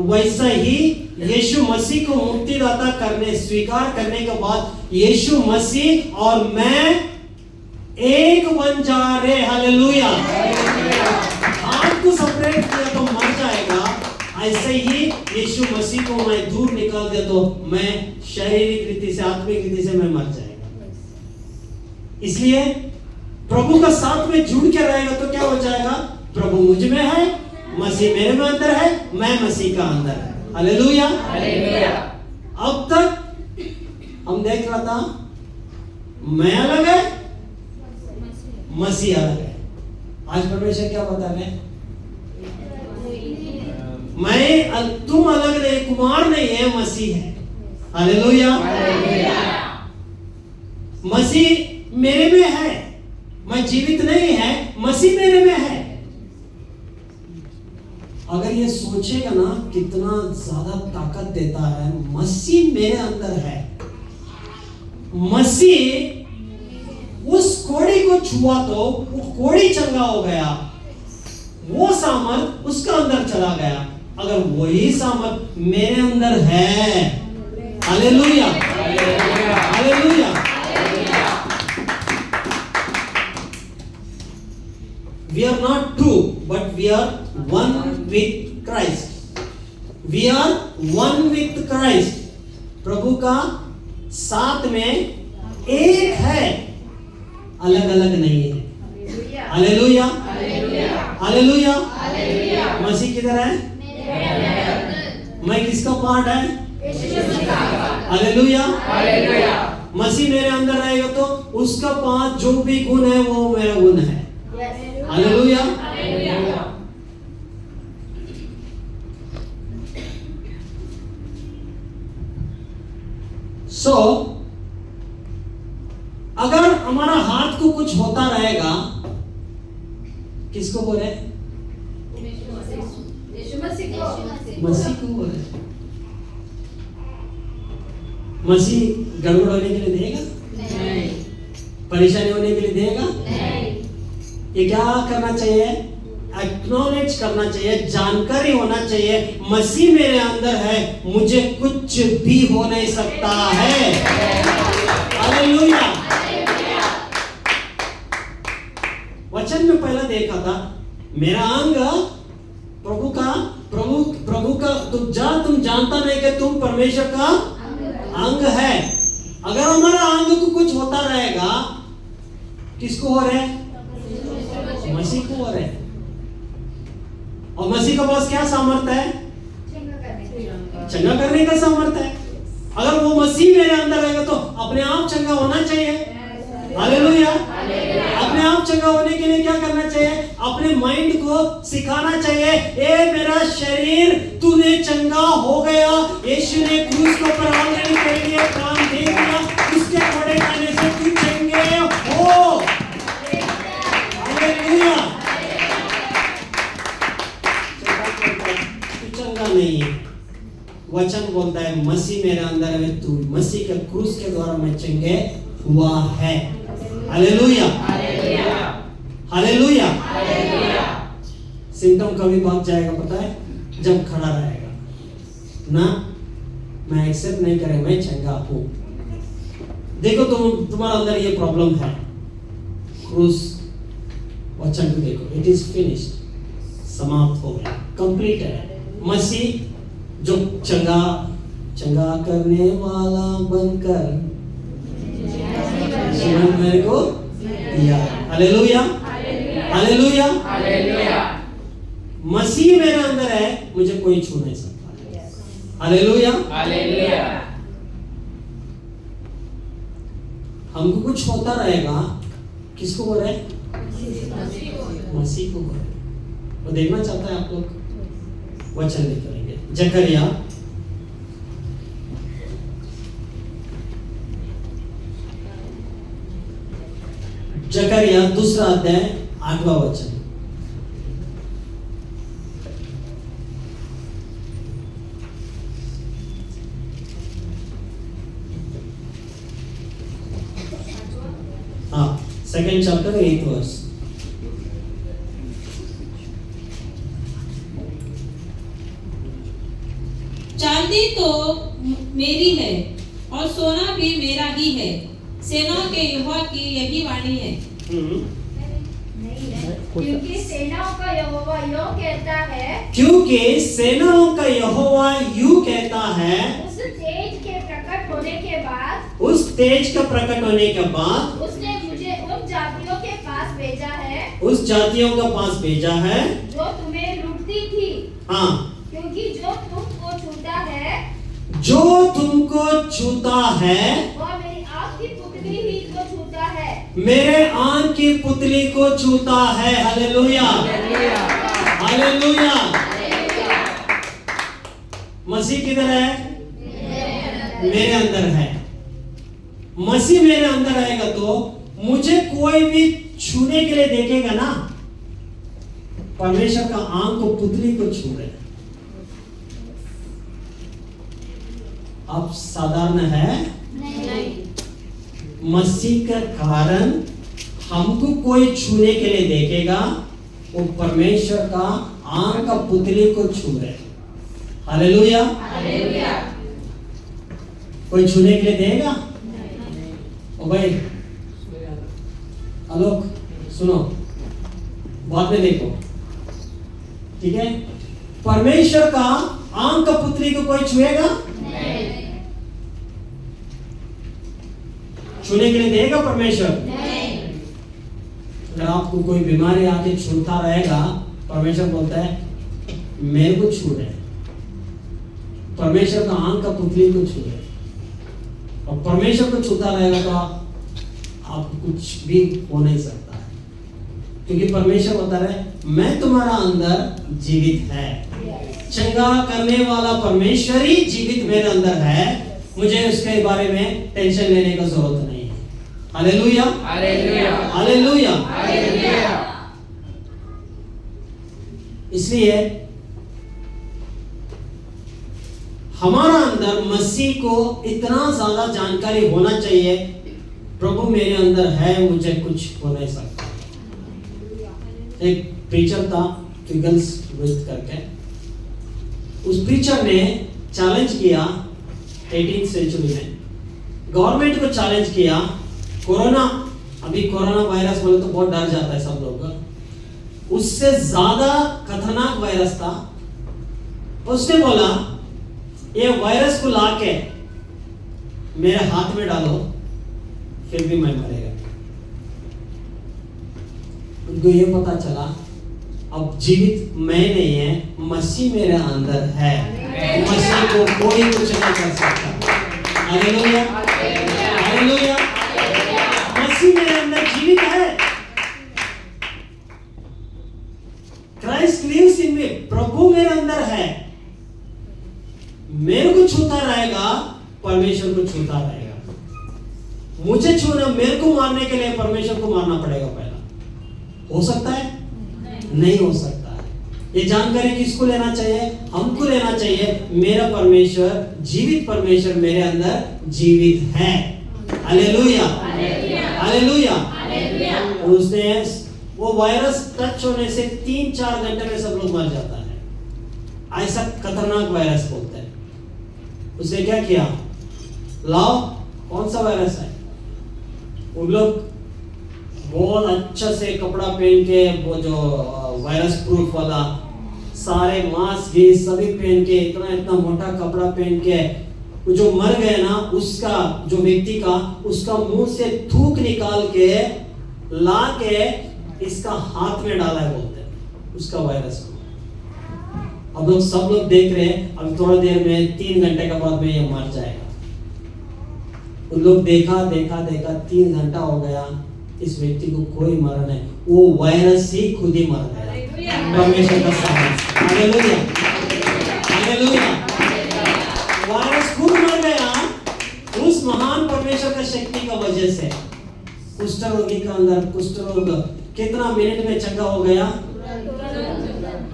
वैसा ही यीशु मसीह को मुक्तिदाता करने स्वीकार करने के बाद यीशु मसीह और मैं एक बन जा रहे। हालेलुया। हार्ट को सेपरेट किया तो मर जाएगा, ऐसे ही यीशु मसीह को मैं दूर निकाल दिया तो मैं शारीरिक रीति से, आत्मिक रीति से मैं मर जाएगा। इसलिए प्रभु का साथ में जुड़ के रहेगा तो क्या हो जाएगा, प्रभु मुझ में है, मसीह मेरे में अंदर है, मैं मसीह का अंदर है। Hallelujah, hallelujah. अब तक हम देख रहा था मैं अलग है, मसीह अलग है। आज परमेश्वर क्या बता रहे हैं, मैं तुम अलग नहीं, कुमार नहीं है, मसीह है। Hallelujah, hallelujah. मसीह मेरे में है, मैं जीवित नहीं है, मसीह मेरे में है। अगर ये सोचेगा ना कितना ज्यादा ताकत देता है, मसीह मेरे अंदर है। मसीह उस कोड़ी को छुआ तो वो कोड़ी चंगा हो गया, वो सामर्थ उसका अंदर चला गया। अगर वही सामर्थ मेरे अंदर है, hallelujah, hallelujah. We are not two, but we are one with Christ. We are one with Christ. प्रभु का साथ में एक है, अलग अलग नहीं है। Hallelujah, hallelujah. मसीह किधर है? किसका पार्ट है? हालेलुया। मसीह मेरे अंदर रहेगा तो उसका पांच जो भी गुण है वो मेरा गुण है। हालेलुया। सो अगर हमारा हाथ को कुछ होता रहेगा, किसको बोले? मसीह को बोले। मसीह गड़बड़ होने के लिए देगा? नहीं। परेशानी होने के लिए देगा? नहीं। ये क्या करना चाहिए? एक्नॉलेज करना चाहिए, जानकारी होना चाहिए, मसीह मेरे अंदर है, मुझे कुछ भी हो नहीं सकता है। हालेलुया। वचन में पहला देखा था, मेरा अंग प्रभु का तुम जानता नहीं कि तुम परमेश्वर का अंग है। अगर हमारा अंग को कुछ होता रहेगा, किसको हो रहा है? मसीह को हो रहा है। और मसीह के पास क्या सामर्थ्य है? चंगा करने का सामर्थ्य है। अगर वो मसीह मेरे अंदर रहेगा तो अपने आप चंगा होना चाहिए। हालेलुया। अपने आप चंगा होने के लिए क्या करना चाहिए? अपने माइंड को सिखाना चाहिए, ए मेरा शरीर तूने चंगा हो गया, यीशु ने क्रूस को प्राण के लिए काम दे दिया, उसके बड़े करने से तू चंगे हो। हालेलुया। तू चंगा नहीं है। वचन बोलता है मसीह मेरे अंदर है, तू मसीह के क्रूस के द्वारा मैं चंगे हुआ है। हालेलुया। हालेलुया। सिम्टम कभी भाग जाएगा पता है? जब खड़ा रहेगा ना, मैं एक्सेप्ट नहीं करें मैं चंगा हूं। देखो तुम्हारे अंदर ये प्रॉब्लम है, क्रूस वचन को देखो, इट इज फिनिश्ड, समाप्त हो गया, कंप्लीट है। मसीह जो चंगा करने वाला बनकर जीवन मेरे को दिया। हालेलुया। हालेलुया। मसीह मेरे अंदर है, मुझे कोई छू नहीं सकता। हालेलुया। हमको कुछ होता रहेगा, किसको हो रहा है? मसीह को हो रहा है। वो देखना चाहता है आप लोग? वचन निकलेंगे जकरिया दूसरा अध्याय 8वां वचन। हाँ, सेकंड चैप्टर 8th वर्स। चांदी तो मेरी है और सोना भी मेरा ही है, सेनाओं के यहोवा की यही वाणी है। क्योंकि सेनाओं का यहोवा यूं कहता है, क्योंकि सेनाओं का यहोवा यूं कहता है, उस तेज के प्रकट होने के बाद, उस तेज का प्रकट होने के बाद उसने मुझे उन जातियों के पास भेजा है, उस जातियों के पास भेजा है जो तुम्हें लूटती थी। हाँ, क्योंकि जो तुमको छूता है, जो तुमको छूता है वह मेरी आँख की पुतली ही को छूता है, मेरे आँख की पुतली को छूता है। हालेलुया। हालेलुया। मसीह किधर है? मेरे अंदर है। मसीह मेरे अंदर रहेगा तो मुझे कोई भी छूने के लिए देखेगा ना, परमेश्वर का आंख को पुतली को छू रहे। अब साधारण है नहीं। मसीह का कारण हमको कोई छूने के लिए देखेगा, वो परमेश्वर का आंख का पुतली को छू रहे। हालेलुया। कोई छूने के लिए देगा? ओ भाई आलोक सुनो, बाद में देखो, ठीक है? परमेश्वर का आंख का पुतली को कोई छुएगा? छूने के लिए देगा परमेश्वर? अगर आपको कोई बीमारी आके छूता रहेगा, परमेश्वर बोलता है मेरे को छू रहे, परमेश्वर का आंख का पुतली को छू ले, और परमेश्वर को छूता रहेगा तो आप कुछ भी हो नहीं सकता है, क्योंकि परमेश्वर बता रहे मैं तुम्हारा अंदर जीवित है। चंगा करने वाला परमेश्वर ही जीवित मेरे अंदर है, मुझे उसके बारे में टेंशन लेने का जरूरत नहीं है। Hallelujah, hallelujah, hallelujah. हालेलुया। इसलिए हमारा अंदर मसीह को इतना ज्यादा जानकारी होना चाहिए, प्रभु मेरे अंदर है, मुझे कुछ हो नहीं सकता। एक प्रीचर था फिगल्स विथ करके, उस प्रीचर ने चैलेंज किया 18th सेंचुरी में, गवर्नमेंट को चैलेंज किया। कोरोना, अभी कोरोना वायरस बोले तो बहुत डर जाता है सब लोग, उससे ज्यादा खतरनाक वायरस था। उसने बोला ये वायरस को लाके मेरे हाथ में डालो फिर भी मैं मरेगा। उनको ये पता चला अब जीवित मैं नहीं है, मसीह मेरे अंदर है, मसीह को कोई कुछ नहीं कर सकता। Hallelujah, hallelujah. मसीह मेरे अंदर जीवित है। क्राइस्ट लिव्स इन मी, प्रभु मेरे अंदर है, मेरे को छूता रहेगा, परमेश्वर को छूता रहेगा। मुझे छूना, मेरे को मारने के लिए परमेश्वर को मारना पड़ेगा पहला। हो सकता है? नहीं हो सकता है। ये जानकारी किसको लेना चाहिए? हमको लेना चाहिए। मेरा परमेश्वर, जीवित परमेश्वर मेरे अंदर जीवित है। Hallelujah, hallelujah. उसने वो वायरस टच होने से 3-4 घंटे में सब लोग मर जाता है, ऐसा खतरनाक वायरस बोलते हैं। उसने क्या किया? लाओ कौन सा वायरस है? उन लोग बहुत अच्छा से कपड़ा पहन के, वो जो वायरस प्रूफ वाला सारे मास्क भी सभी पहन के, इतना मोटा कपड़ा पहन के, वो जो मर गए ना, उसका जो व्यक्ति का, उसका मुंह से थूक निकाल के ला के इसका हाथ में डाला है बोलते हैं उसका वायरस को। अब लोग सब लोग देख रहे हैं, अब थोड़ी देर में 3 घंटे के बाद में ये मर जाएगा। उन लोग देखा 3 घंटा हो गया, इस व्यक्ति को कोई मरा नहीं, वो वायरस ही खुद ही मर गया। परमेश्वर का सामर्थ। Hallelujah, hallelujah. वायरस खुद मर गया उस महान परमेश्वर का शक्ति का वजह से। कुष्ठ रोगी का अंदर कुष्ठ रोग कितना मिनट में चंगा हो गया?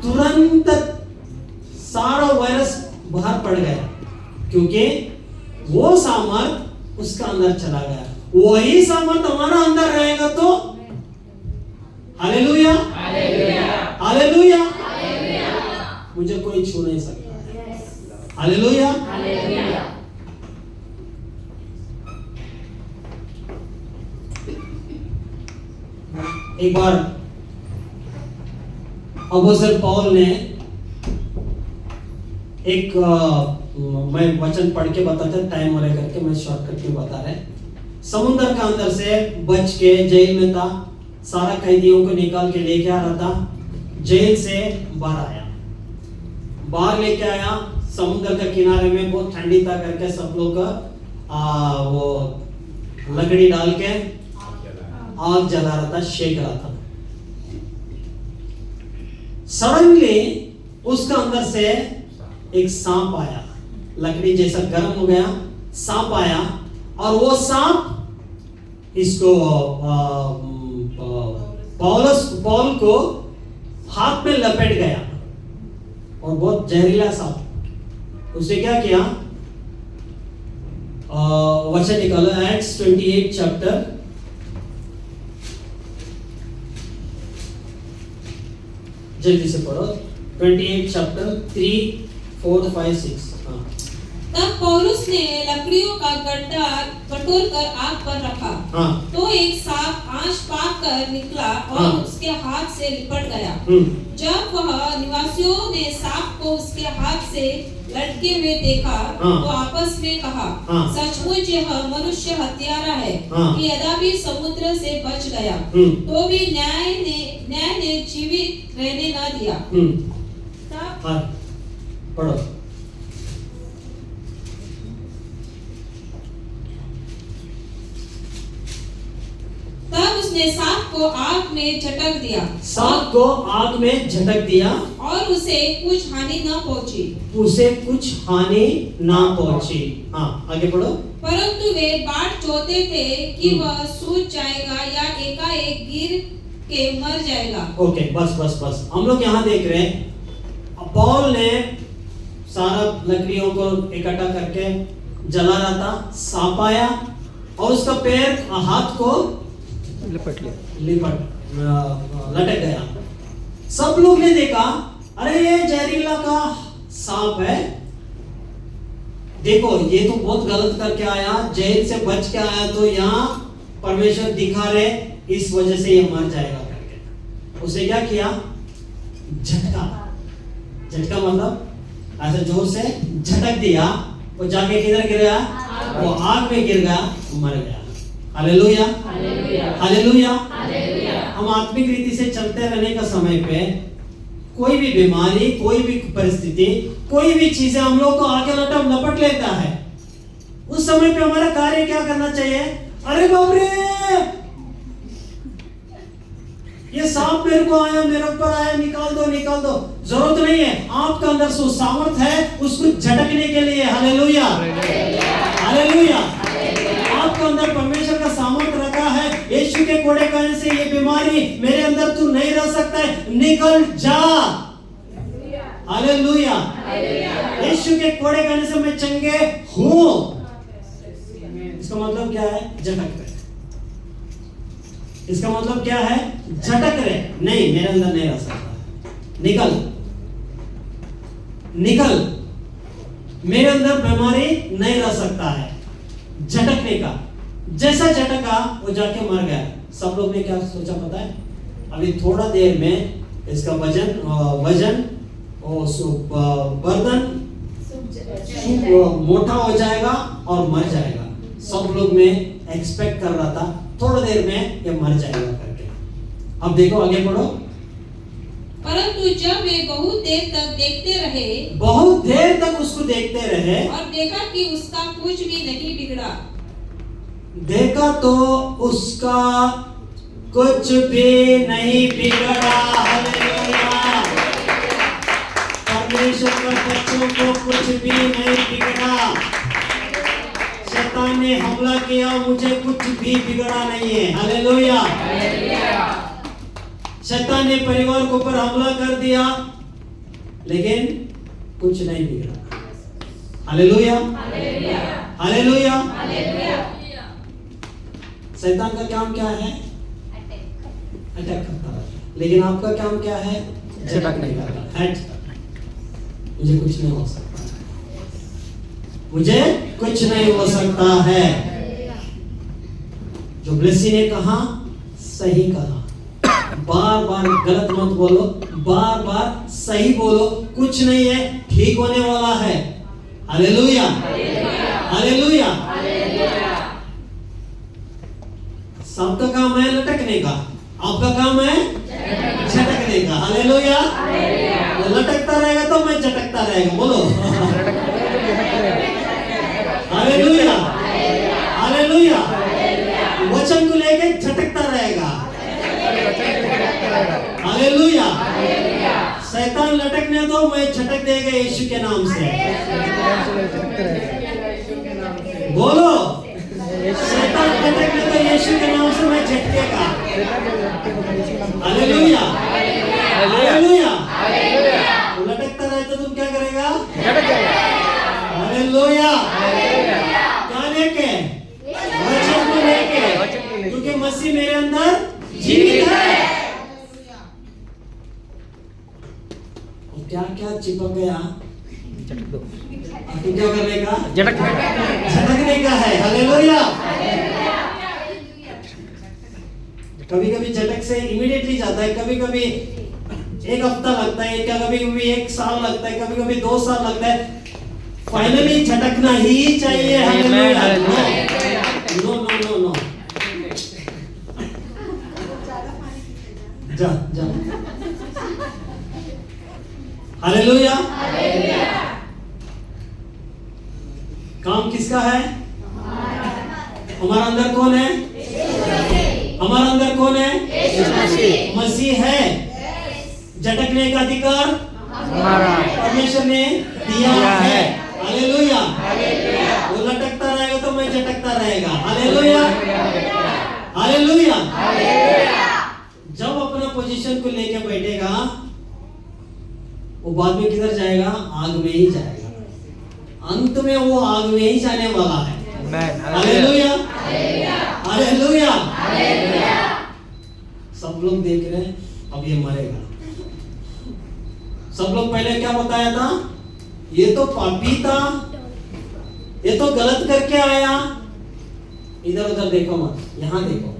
तुरंत सारा वायरस बाहर पड़ गया, क्योंकि वो सामर्थ उसका अंदर चला गया। वही सामर्थ हमारा अंदर रहेगा तो हालेलुया, हालेलुया, मुझे कोई छू नहीं सकता। हालेलुया, एक बार अपोस्तल पौल ने एक मैं वचन पढ़ के बताता, टाइम हो रहा करके मैं शॉर्टकट में बता रहे। समुद्र का अंदर से बच के जेल में था, सारा कैदियों को निकाल के लेके आ रहा था, जेल से बाहर आया, बाहर लेके आया, समुद्र के किनारे में बहुत ठंडी था करके सब लोग वो लकड़ी डाल के आग जला रहा था, शेक रहा था। सडनली उसका अंदर से एक सांप आया, लकड़ी जैसा गर्म हो गया, सांप आया, और वो सांप इसको पौल को हाथ में लपेट गया, और बहुत जहरीला सांप। उसने क्या किया? वचन निकालो, एक्ट्स 28 चैप्टर, जल्दी से पढ़ो। 28 चैप्टर 3, 4, 5, 6। तब पौलुस ने लकड़ियों का गड्ढा बटोर कर आग पर रखा। तो एक सांप आंच पाक कर निकला और उसके हाथ से लिपट गया। जब वह निवासियों ने सांप को उसके हाथ से लटके हुए देखा तो आपस में कहा, सचमुच यह मनुष्य हत्यारा है कि यद्यपि समुद्र से बच गया तो भी न्याय ने जीवित रहने न दिया। पढ़ो। उसने सांप को आग में झटक दिया सांप को आग में झटक दिया और उसे कुछ हानि न पहुंची। उसे कुछ हानि ना पहुंची। हाँ आगे पढ़ो। परंतु वे बाट चाहते थे कि वह सूझ जाएगा या एकाएक गिर के मर जाएगा। ओके बस हम लोग यहाँ देख रहे हैं पौल ने सारा लकड़ियों को इकट्ठा करके जला रहा था, सांप आया और उसका पैर हाथ को लिपट लटक गया। सब लोग ने देखा अरे ये जहरीला का सांप है, देखो ये तो बहुत गलत करके आया, जेल से बच के आया, तो यहाँ परमेश्वर दिखा रहे इस वजह से ये मर जाएगा करके। उसने क्या किया? झटका मतलब ऐसे जोर से झटक दिया, वो जाके किधर गिर गया? वो आग में गिर गया, मर गया। Hallelujah hallelujah. हम आत्मिक रीति से चलते रहने का समय पे कोई भी बीमारी, कोई भी परिस्थिति, कोई भी चीजें हम लोग को आगे लपट लेता है, उस समय पे हमारा कार्य क्या करना चाहिए? अरे बाप रे ये सांप मेरे को आया, मेरे ऊपर आया, निकाल दो। जरूरत नहीं है, आपका अंदर सो सामर्थ है उसको झटकने के लिए। Hallelujah hallelujah. आपका अंदर परमेश्वर का सामर्थ रखा है। यीशु के कोड़े कहने से ये बीमारी मेरे अंदर तू नहीं रह सकता है, निकल जा। हालेलुया। यीशु के कोड़े कहने से मैं चंगे हूं। इसका मतलब क्या है? झटक रहे। इसका मतलब क्या है? झटक रहे, नहीं मेरे अंदर नहीं रह सकता, निकल, मेरे अंदर बीमारी नहीं रह सकता है। झटकने का, जैसा झटका वो जाके मर गया। सब लोग ने क्या सोचा पता है? अभी थोड़ा देर में इसका वजन बर्तन मोटा हो जाएगा और मर जाएगा। सब लोग में एक्सपेक्ट कर रहा था थोड़ा देर में ये मर जाएगा करके। अब देखो आगे पढ़ो। परंतु जब वे बहुत देर तक उसको देखते रहे और देखा कि उसका कुछ भी नहीं बिगड़ा, देखा तो उसका कुछ भी नहीं बिगड़ा। हालेलुया। परमेश्वर के बच्चों को कुछ भी नहीं बिगड़ा। शैतान ने हमला किया, मुझे कुछ भी बिगड़ा नहीं है। हालेलुया। शैतान ने परिवार के ऊपर हमला कर दिया लेकिन कुछ नहीं बिगड़ा। Hallelujah hallelujah. शैतान का काम क्या है? अटैक करता है। लेकिन आपका काम क्या है? झटकने का। मुझे कुछ नहीं हो सकता, मुझे कुछ नहीं हो सकता है। जो ब्लेसी ने कहा सही कहा। बार बार गलत मत बोलो, बार बार सही बोलो। कुछ नहीं है, ठीक होने वाला है। Hallelujah hallelujah. सबका काम है लटकने का, आपका काम है झटकने का। हालेलुया। वो लटकता रहेगा तो मैं झटकता रहेगा। बोलो हालेलुया हालेलुया। वचन को लेके झटकता रहेगा। हालेलुया। शैतान लटकने दो, मैं झटक देगा यीशु के नाम से। बोलो शैतान लटकने दो, यीशु के नाम से मैं झटकेगा। Hallelujah hallelujah. लटकता रहे तो तुम क्या करेगा? हालेलुया। क्या लेके? वचन को लेके, क्योंकि मसीह मेरे अंदर जीवित है। क्या क्या चिपक गया? आपको क्या करने का? झटकने का है। हालेलुया। कभी कभी झटक से इमीडिएटली जाता है, कभी कभी एक हफ्ता लगता है, कभी कभी एक साल लगता है, कभी कभी 2 साल लगता है। फाइनली झटकना ही चाहिए। Hallelujah. No no no no. जा जा। हालेलुया। काम किसका है? हमारा अंदर कौन है? हमारा अंदर कौन है? यीशु मसीह। मसीह है। झटकने का अधिकार हमारा परमेश्वर ने दिया है। हालेलुया। वो लटकता रहेगा तो मैं झटकता रहेगा। हालेलुया। हालेलुया। जब अपना पोजीशन को लेके बैठेगा वो बाद में किधर जाएगा? आग में ही जाएगा। अंत में वो आग में ही जाने वाला है। हालेलुया। हालेलुया। सब लोग देख रहे हैं अब ये मरेगा। सब लोग पहले क्या बताया था? ये तो पापी था, ये तो गलत करके आया। इधर उधर देखो मत, यहां देखो।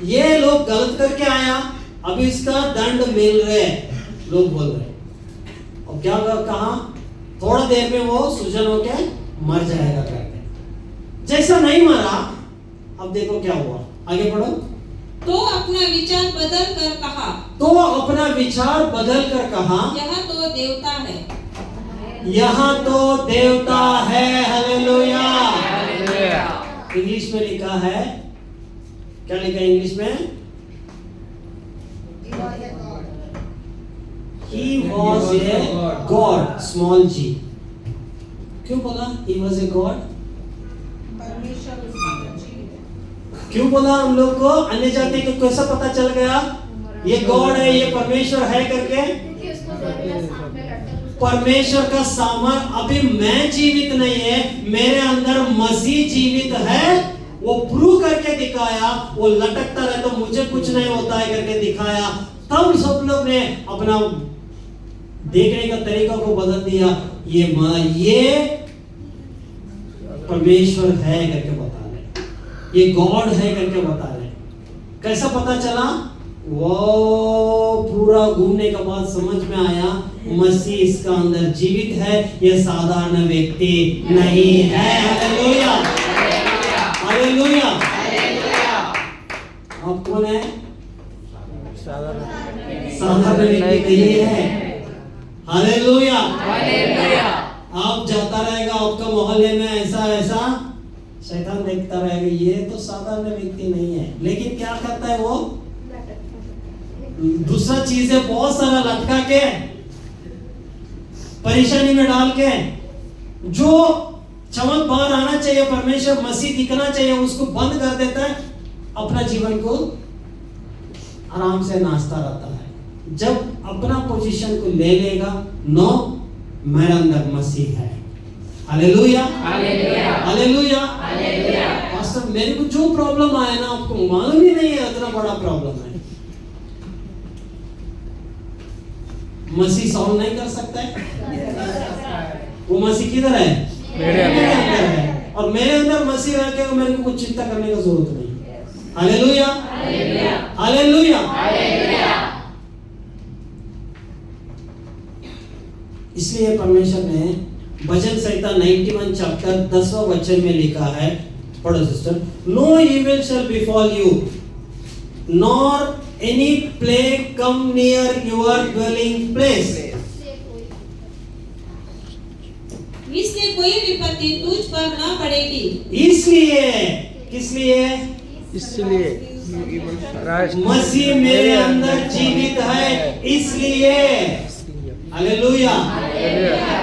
ये लोग गलत करके आया, अभी इसका दंड मिल रहे लोग बोल रहे। और क्या कहा? थोड़ा देर में वो सूजन होके मर जाएगा करके। जैसा नहीं मरा, अब देखो क्या हुआ। आगे पढ़ो। तो अपना विचार बदल कर कहा, तो अपना विचार बदल कर कहा, यह तो देवता है। यहाँ तो देवता है। हालेलुया। इंग्लिश में लिखा है, क्या लिखा है इंग्लिश में? He was a God, small g। क्यों बोला he was a God? क्यों बोला? हम लोग को अन्य जाति को कैसा पता चल गया ये गॉड है, ये परमेश्वर है करके? क्योंकि उसको जरूरत सामने लटक परमेश्वर का सामर अभी मैं जीवित नहीं है, मेरे अंदर मसीह जीवित है। वो प्रूव करके दिखाया, वो लटकता रहे तो मुझे कुछ नहीं होता है करके दिखाया। तब सब लोग ने अपना देखने का तरीका को बदल दिया। ये परमेश्वर है करके बता रहे, ये गॉड है करके बता रहे। कैसा पता चला? वो पूरा घूमने के बाद समझ में आया मसीह इसका अंदर जीवित है, ये साधारण व्यक्ति नहीं है। हालेलुया। हालेलुया। आप कौन है? साधारण व्यक्ति नहीं है। हालेलुया। आप जाता रहेगा आपका मोहल्ले में ऐसा ऐसा, शैतान देखता रहेगा ये तो साधारण व्यक्ति नहीं है। लेकिन क्या करता है वो? दूसरा चीज है बहुत सारा लटका के परेशानी में डाल के, जो चमक बाहर आना चाहिए, परमेश्वर मसीह दिखना चाहिए, उसको बंद कर देता है। अपना जीवन को आराम से नाचता रहता है। जब अपना पोजीशन को ले लेगा, नो मेरे अंदर मसीह है। हालेलुया। हालेलुया। हालेलुया। पास्टर मेरे को जो प्रॉब्लम आया ना, आपको मालूम ही नहीं है इतना बड़ा प्रॉब्लम है। मसीह सॉल्व नहीं कर सकता है। वो मसीह किधर है? मेरे अंदर है। और मेरे अंदर मसीह रह के मेरे को कुछ चिंता करने की जरूरत नहीं। हालेलुया। हालेलुया। इसलिए परमेश्वर ने भजन संहिता 91 चैप्टर 10वां वचन में लिखा है, पढ़ो sister. No evil shall befall you, nor any plague come near your dwelling place। इसलिए कोई विपत्ति तुझ पर न पड़ेगी। इसलिए, किस लिए? इसलिए मसीह मेरे अंदर जीवित है, इसलिए। हालेलुया।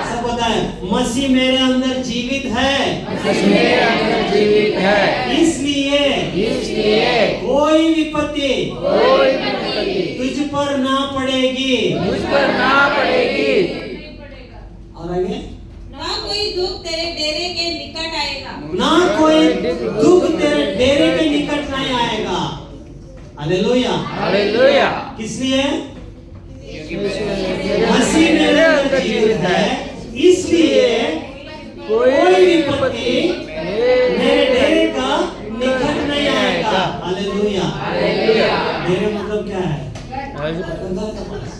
सब बताएं, मसीह मेरे अंदर जीवित है, मेरे अंदर जीवित है, इसलिए कोई विपत्ति तुझ पर ना पड़ेगी। मुझ पर ना पड़ेगी। और आगे, ना कोई दुख तेरे डेरे के निकट आएगा। ना कोई दुख तेरे डेरे के निकट नहीं आएगा। हालेलुया। हालेलुया। किस लिए? मसीह मेरे अंदर जीवित है, इसलिए कोई विपत्ति मेरे डेरे का निकट नहीं आएगा। हालेलुया। डेरे मतलब क्या है? घर का पास।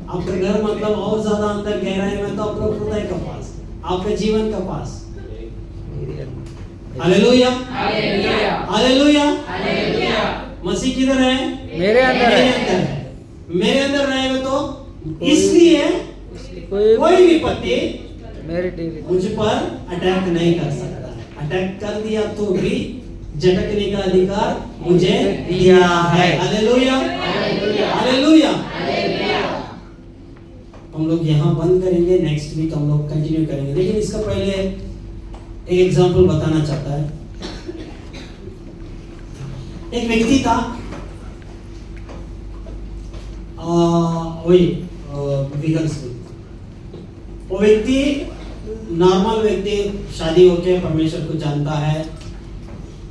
आपका घर मतलब और ज्यादा अंदर गहराई में तो आपका हृदय का पास, आपके जीवन का पास। हालेलुया। हालेलुया। मसीह किधर है? मेरे अंदर है। मेरे अंदर रहेगा तो इसलिए कोई विपत्ति मेरे डेरे मुझ पर अटैक नहीं कर सकता है। अटैक कर दिया तो भी झटकने का अधिकार मुझे दिया है। Hallelujah, hallelujah. हम लोग यहाँ बंद करेंगे, नेक्स्ट वीक हम लोग कंटिन्यू करेंगे, लेकिन इसका पहले एक एग्जांपल बताना चाहता है। एक व्यक्ति था, वही वो व्यक्ति नॉर्मल व्यक्ति, शादी होके परमेश्वर को जानता है,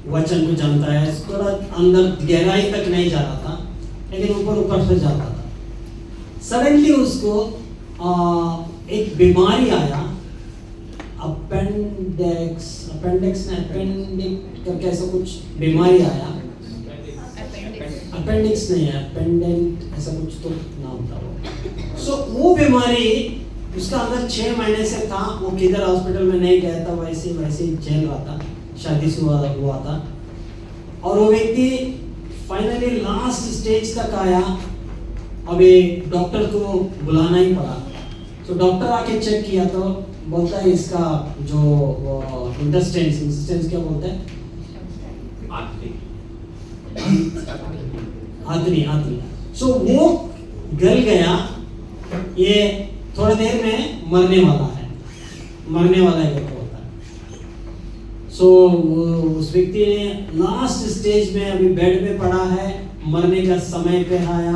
वचन को जानता है, थोड़ा अंदर गहराई तक नहीं जा रहा था, लेकिन ऊपर ऊपर से जाता था। सडनली उसको एक बीमारी आया, अपेंडिक्स करके ऐसा कुछ बीमारी आया। अपेंडिक्स नहीं है, अपेंडेंट ऐसा कुछ तो नाम था वो। सो वो बीमारी उसका अंदर 6 महीने से था। वो किधर हॉस्पिटल में नहीं गया था, वैसे ही झेल रहा था, शादी से हुआ था। और वो व्यक्ति फाइनली लास्ट स्टेज तक आया। अभी डॉक्टर को बुलाना ही पड़ा। तो डॉक्टर आके चेक किया तो बोलता है इसका जो इंटेस्टाइन्स क्या बोलते हैं, आंतरी। सो वो गल गया, ये थोड़ी देर में मरने वाला है व्यक्ति होता है। सो उस व्यक्ति ने लास्ट स्टेज में अभी बेड पे पड़ा है, मरने का समय आया।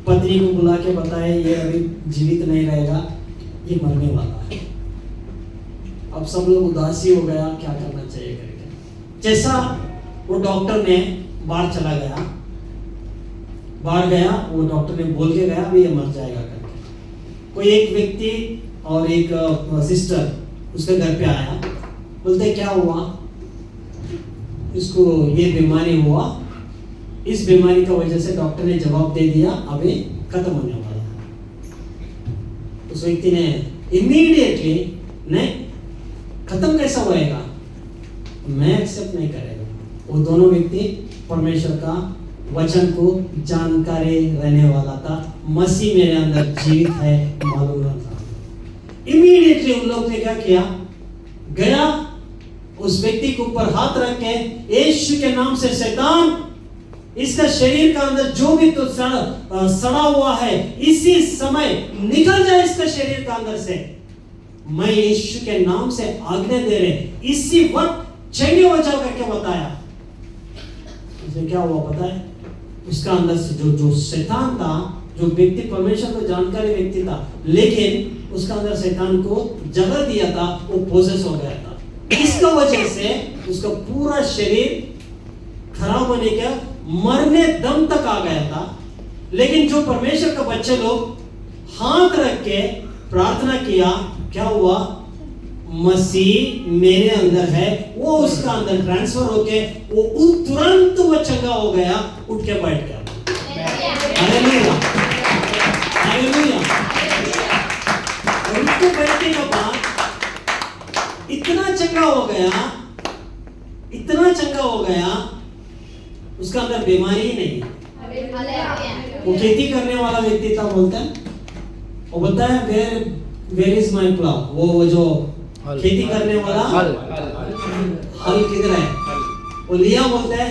पत्नी को बुला के बताया ये अभी जीवित नहीं रहेगा, ये मरने वाला है। अब सब लोग उदासी हो गया, क्या करना चाहिए करके। जैसा वो डॉक्टर ने बाहर गया, वो डॉक्टर ने बोल के गया अभी ये मर जाएगा करके। कोई एक व्यक्ति और एक सिस्टर उसके घर पे आया, बोलते क्या हुआ, इसको ये बीमारी हुआ, इस बीमारी का वजह से डॉक्टर ने जवाब दे दिया अभी खत्म होने वाला है। उस व्यक्ति ने इमीडिएटली नहीं, खत्म कैसा होएगा, मैं एक्सेप्ट नहीं करेगा। वो दोनों व्यक्ति परमेश्वर का वचन को जानकारी रहने वाला था, मसीह मेरे अंदर जीवित है मालूम था। इमीडिएटली उन लोग ने क्या किया, गया उस व्यक्ति के ऊपर हाथ रख के यीशु के नाम से शैतान, इसका शरीर का अंदर जो भी तो सड़ा हुआ है इसी समय निकल जाए इसका शरीर का अंदर से। मैं यीशु के नाम से आज्ञा दे रहे, इसी वक्त चंगे हो जाओ करके बताया। उसे क्या हुआ पता है, उसका अंदर से जो शैतान था, जो व्यक्ति परमेश्वर को जानकारी व्यक्ति था, लेकिन उसका अंदर शैतान को जगह दिया था, वो पोजेस हो गया था। इसका वजह से उसका पूरा शरीर खराब होने का मरने दम तक आ गया था। लेकिन जो परमेश्वर का बच्चे लोग हाथ रख के प्रार्थना किया, क्या हुआ, मसीह मेरे अंदर है, वो उसका अंदर ट्रांसफर होके वो तुरंत वो चंगा हो गया, उठ के बैठ गया। Hallelujah, hallelujah. और उसके बैठने के बाद इतना चंगा हो गया, उसका अंदर बीमारी ही नहीं। वो खेती करने वाला व्यक्ति था, बोलता है, वो बोलता है वेयर इज माय प्लाव, वो जो खेती करने वाला हल किधर है, वो लिया, बोलता है।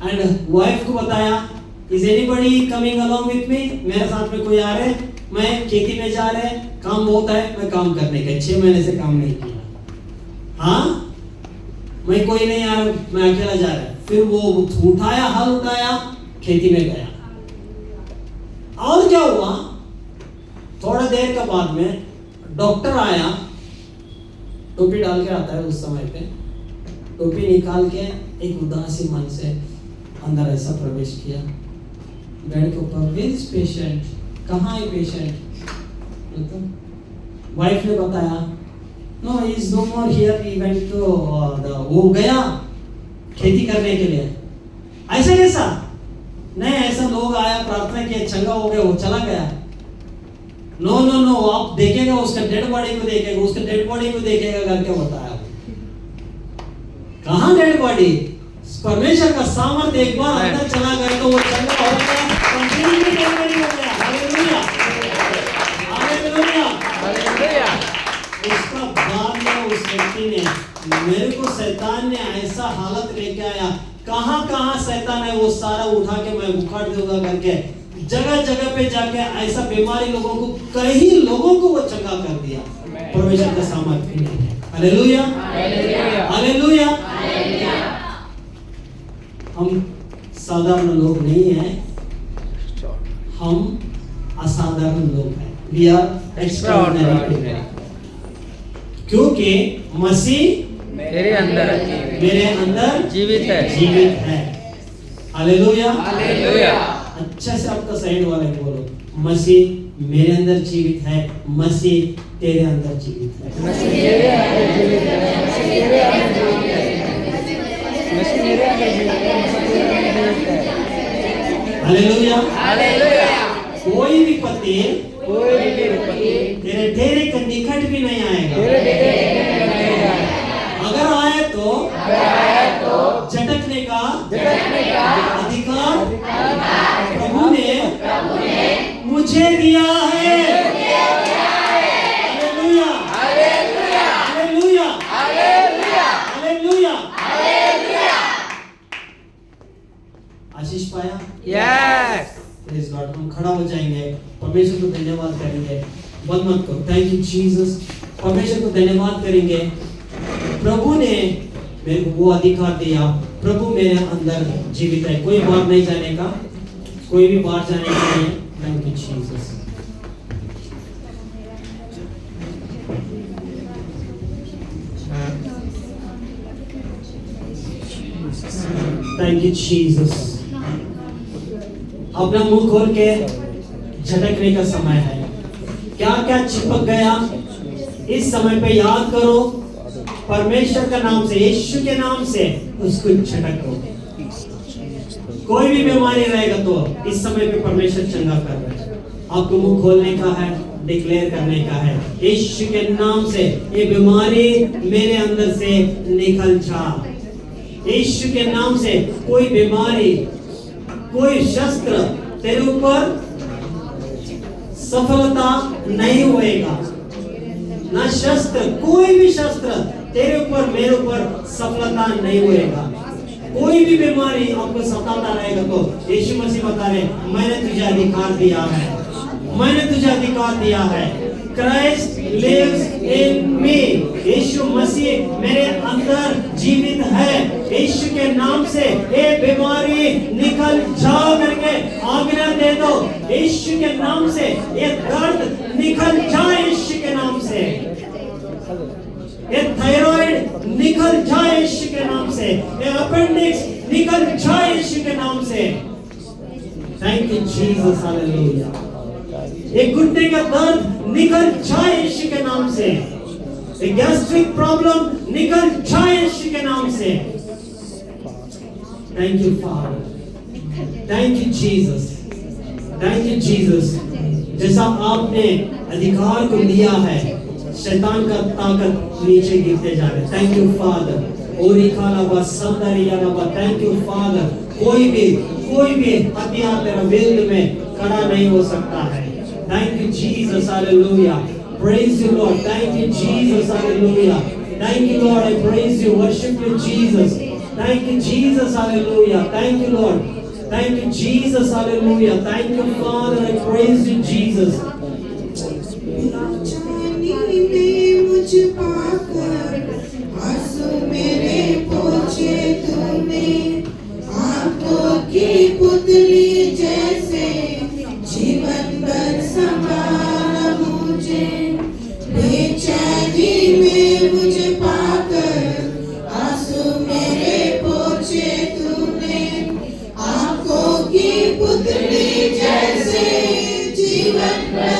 एंड वाइफ को बताया, is anybody coming along with me, मेरे साथ में कोई आ रहे, मैं खेती में जा रहे, काम बहुत है, मैं काम करने का 6 महीने से काम नहीं किया, हाँ मैं कोई नहीं आ रहा, मैं अकेला जा रहा। फिर वो उठाया, हल उठाया, खेती में गया। और क्या हुआ, थोड़ा देर के बाद में डॉक्टर आया, टोपी डाल के आता है उस समय पे, टोपी निकाल के एक उदासी मन से अंदर ऐसा प्रवेश किया, बेड के ऊपर, वेयर इज पेशेंट, कहाँ है पेशेंट। वाइफ ने बताया, no he is no more here, he went to वो गया खेती करने के लिए। ऐसा कैसा नहीं, ऐसा लोग आया, प्रार्थना किया, चंगा हो गया, वो चला गया। नो नो नो, आप देखेगा, उसका डेड बॉडी को देखेगा करके बताया। कहाँ डेड बॉडी, परमेश्वर का सामर्थ्य एक बार अंदर चला गया तो वो चंगा हो गया, कंप्लीटली डेड बॉडी हो गया। Hallelujah, hallelujah, hallelujah. उसका बाद में व्यक्ति ने, मेरे को शैतान ने ऐसा हालत लेके आया, कहाँ कहाँ शैतान है वो सारा उठा के मैं उखाड़ दूंगा करके जगह जगह पे जाके ऐसा बीमारी लोगों को, कई लोगों को वो चंगा कर दिया। परमेश्वर का सामर्थ्य है। Hallelujah, hallelujah. हम साधारण लोग नहीं हैं, हम असाधारण लोग हैं। We are extraordinary, क्योंकि मसीह मेरे अंदर जीवित है। Hallelujah, hallelujah. अच्छा से आपका साइड वाले बोलो, मसीह मेरे अंदर जीवित है, मसीह तेरे अंदर जीवित है। Hallelujah, hallelujah. कोई भी पति तेरे डेरे के निकट भी नहीं आएगा। अगर आए तो झटकने का अधिकार प्रभु ने मुझे दिया है। Hallelujah, hallelujah, hallelujah. आशीष पाया? यस। Praise God. हम खड़ा हो जाएंगे, परमेश्वर को धन्यवाद करेंगे। बंद मत करो। Thank you Jesus. परमेश्वर को धन्यवाद करेंगे, प्रभु ने मेरे को वो अधिकार दिया, प्रभु मेरे अंदर जीवित है। कोई बाहर नहीं जाने का, कोई भी बाहर जाने का नहीं। Thank you Jesus. Thank you Jesus. अपना मुंह खोल के झटकने का समय है। क्या क्या चिपक गया इस समय पे याद करो, परमेश्वर का नाम से, यीशु के नाम से उसको झटको। कोई भी बीमारी रहेगा तो इस समय पे परमेश्वर चंगा कर रहा है। आपको मुंह खोलने का है, डिक्लेयर करने का है, यीशु के नाम से ये बीमारी मेरे अंदर से निकल जा। यीशु के नाम से कोई बीमारी, कोई शस्त्र तेरे ऊपर सफलता नहीं होएगा। ना शस्त्र, कोई भी शस्त्र तेरे ऊपर, मेरे ऊपर सफलता नहीं होएगा। कोई भी बीमारी आपको सताता रहेगा तो यीशु मसीह बता रहे, मैंने तुझे अधिकार दिया है, मैंने तुझे अधिकार दिया है। Christ lives in me। यीशु मसीह मेरे अंदर जीवित है। यीशु के नाम से ये बीमारी निकल जाओ करके आज्ञा दे दो। यीशु के नाम से ये दर्द निकल जाए, यीशु के नाम से ये थायराइड निकल जाए, यीशु के नाम से ये अपेंडिक्स निकल जाए, यीशु के नाम से। Thank you Jesus, hallelujah. एक घुटने का दर्द निकल जाए यीशु के नाम से। एक गैस्ट्रिक प्रॉब्लम निकल जाए यीशु के नाम से। Thank you father, thank you Jesus, thank you Jesus. जैसा आपने अधिकार को लिया है, शैतान का ताकत नीचे गिरते जा रहे। Thank you father. ओरी खाला बस संदरिया रबा। Thank you father. कोई भी हथियार तेरा विरुद्ध में खड़ा नहीं हो सकता है। Thank you Jesus, hallelujah. Praise you Lord. Thank you Jesus, hallelujah. Thank you Lord, I praise you, worship you Jesus. Thank you Jesus, hallelujah. Thank you Lord. Thank you Jesus, hallelujah. Thank you Father, I praise you Jesus. मुझ पाकर आंसू मेरे पोंछे तूने, आंखों की पुतली जैसे जीवन भर संभाला मुझे। बेचैनी में मुझे पाकर आंसू मेरे पोंछे तूने, आंखों की पुतली जैसे जीवन भर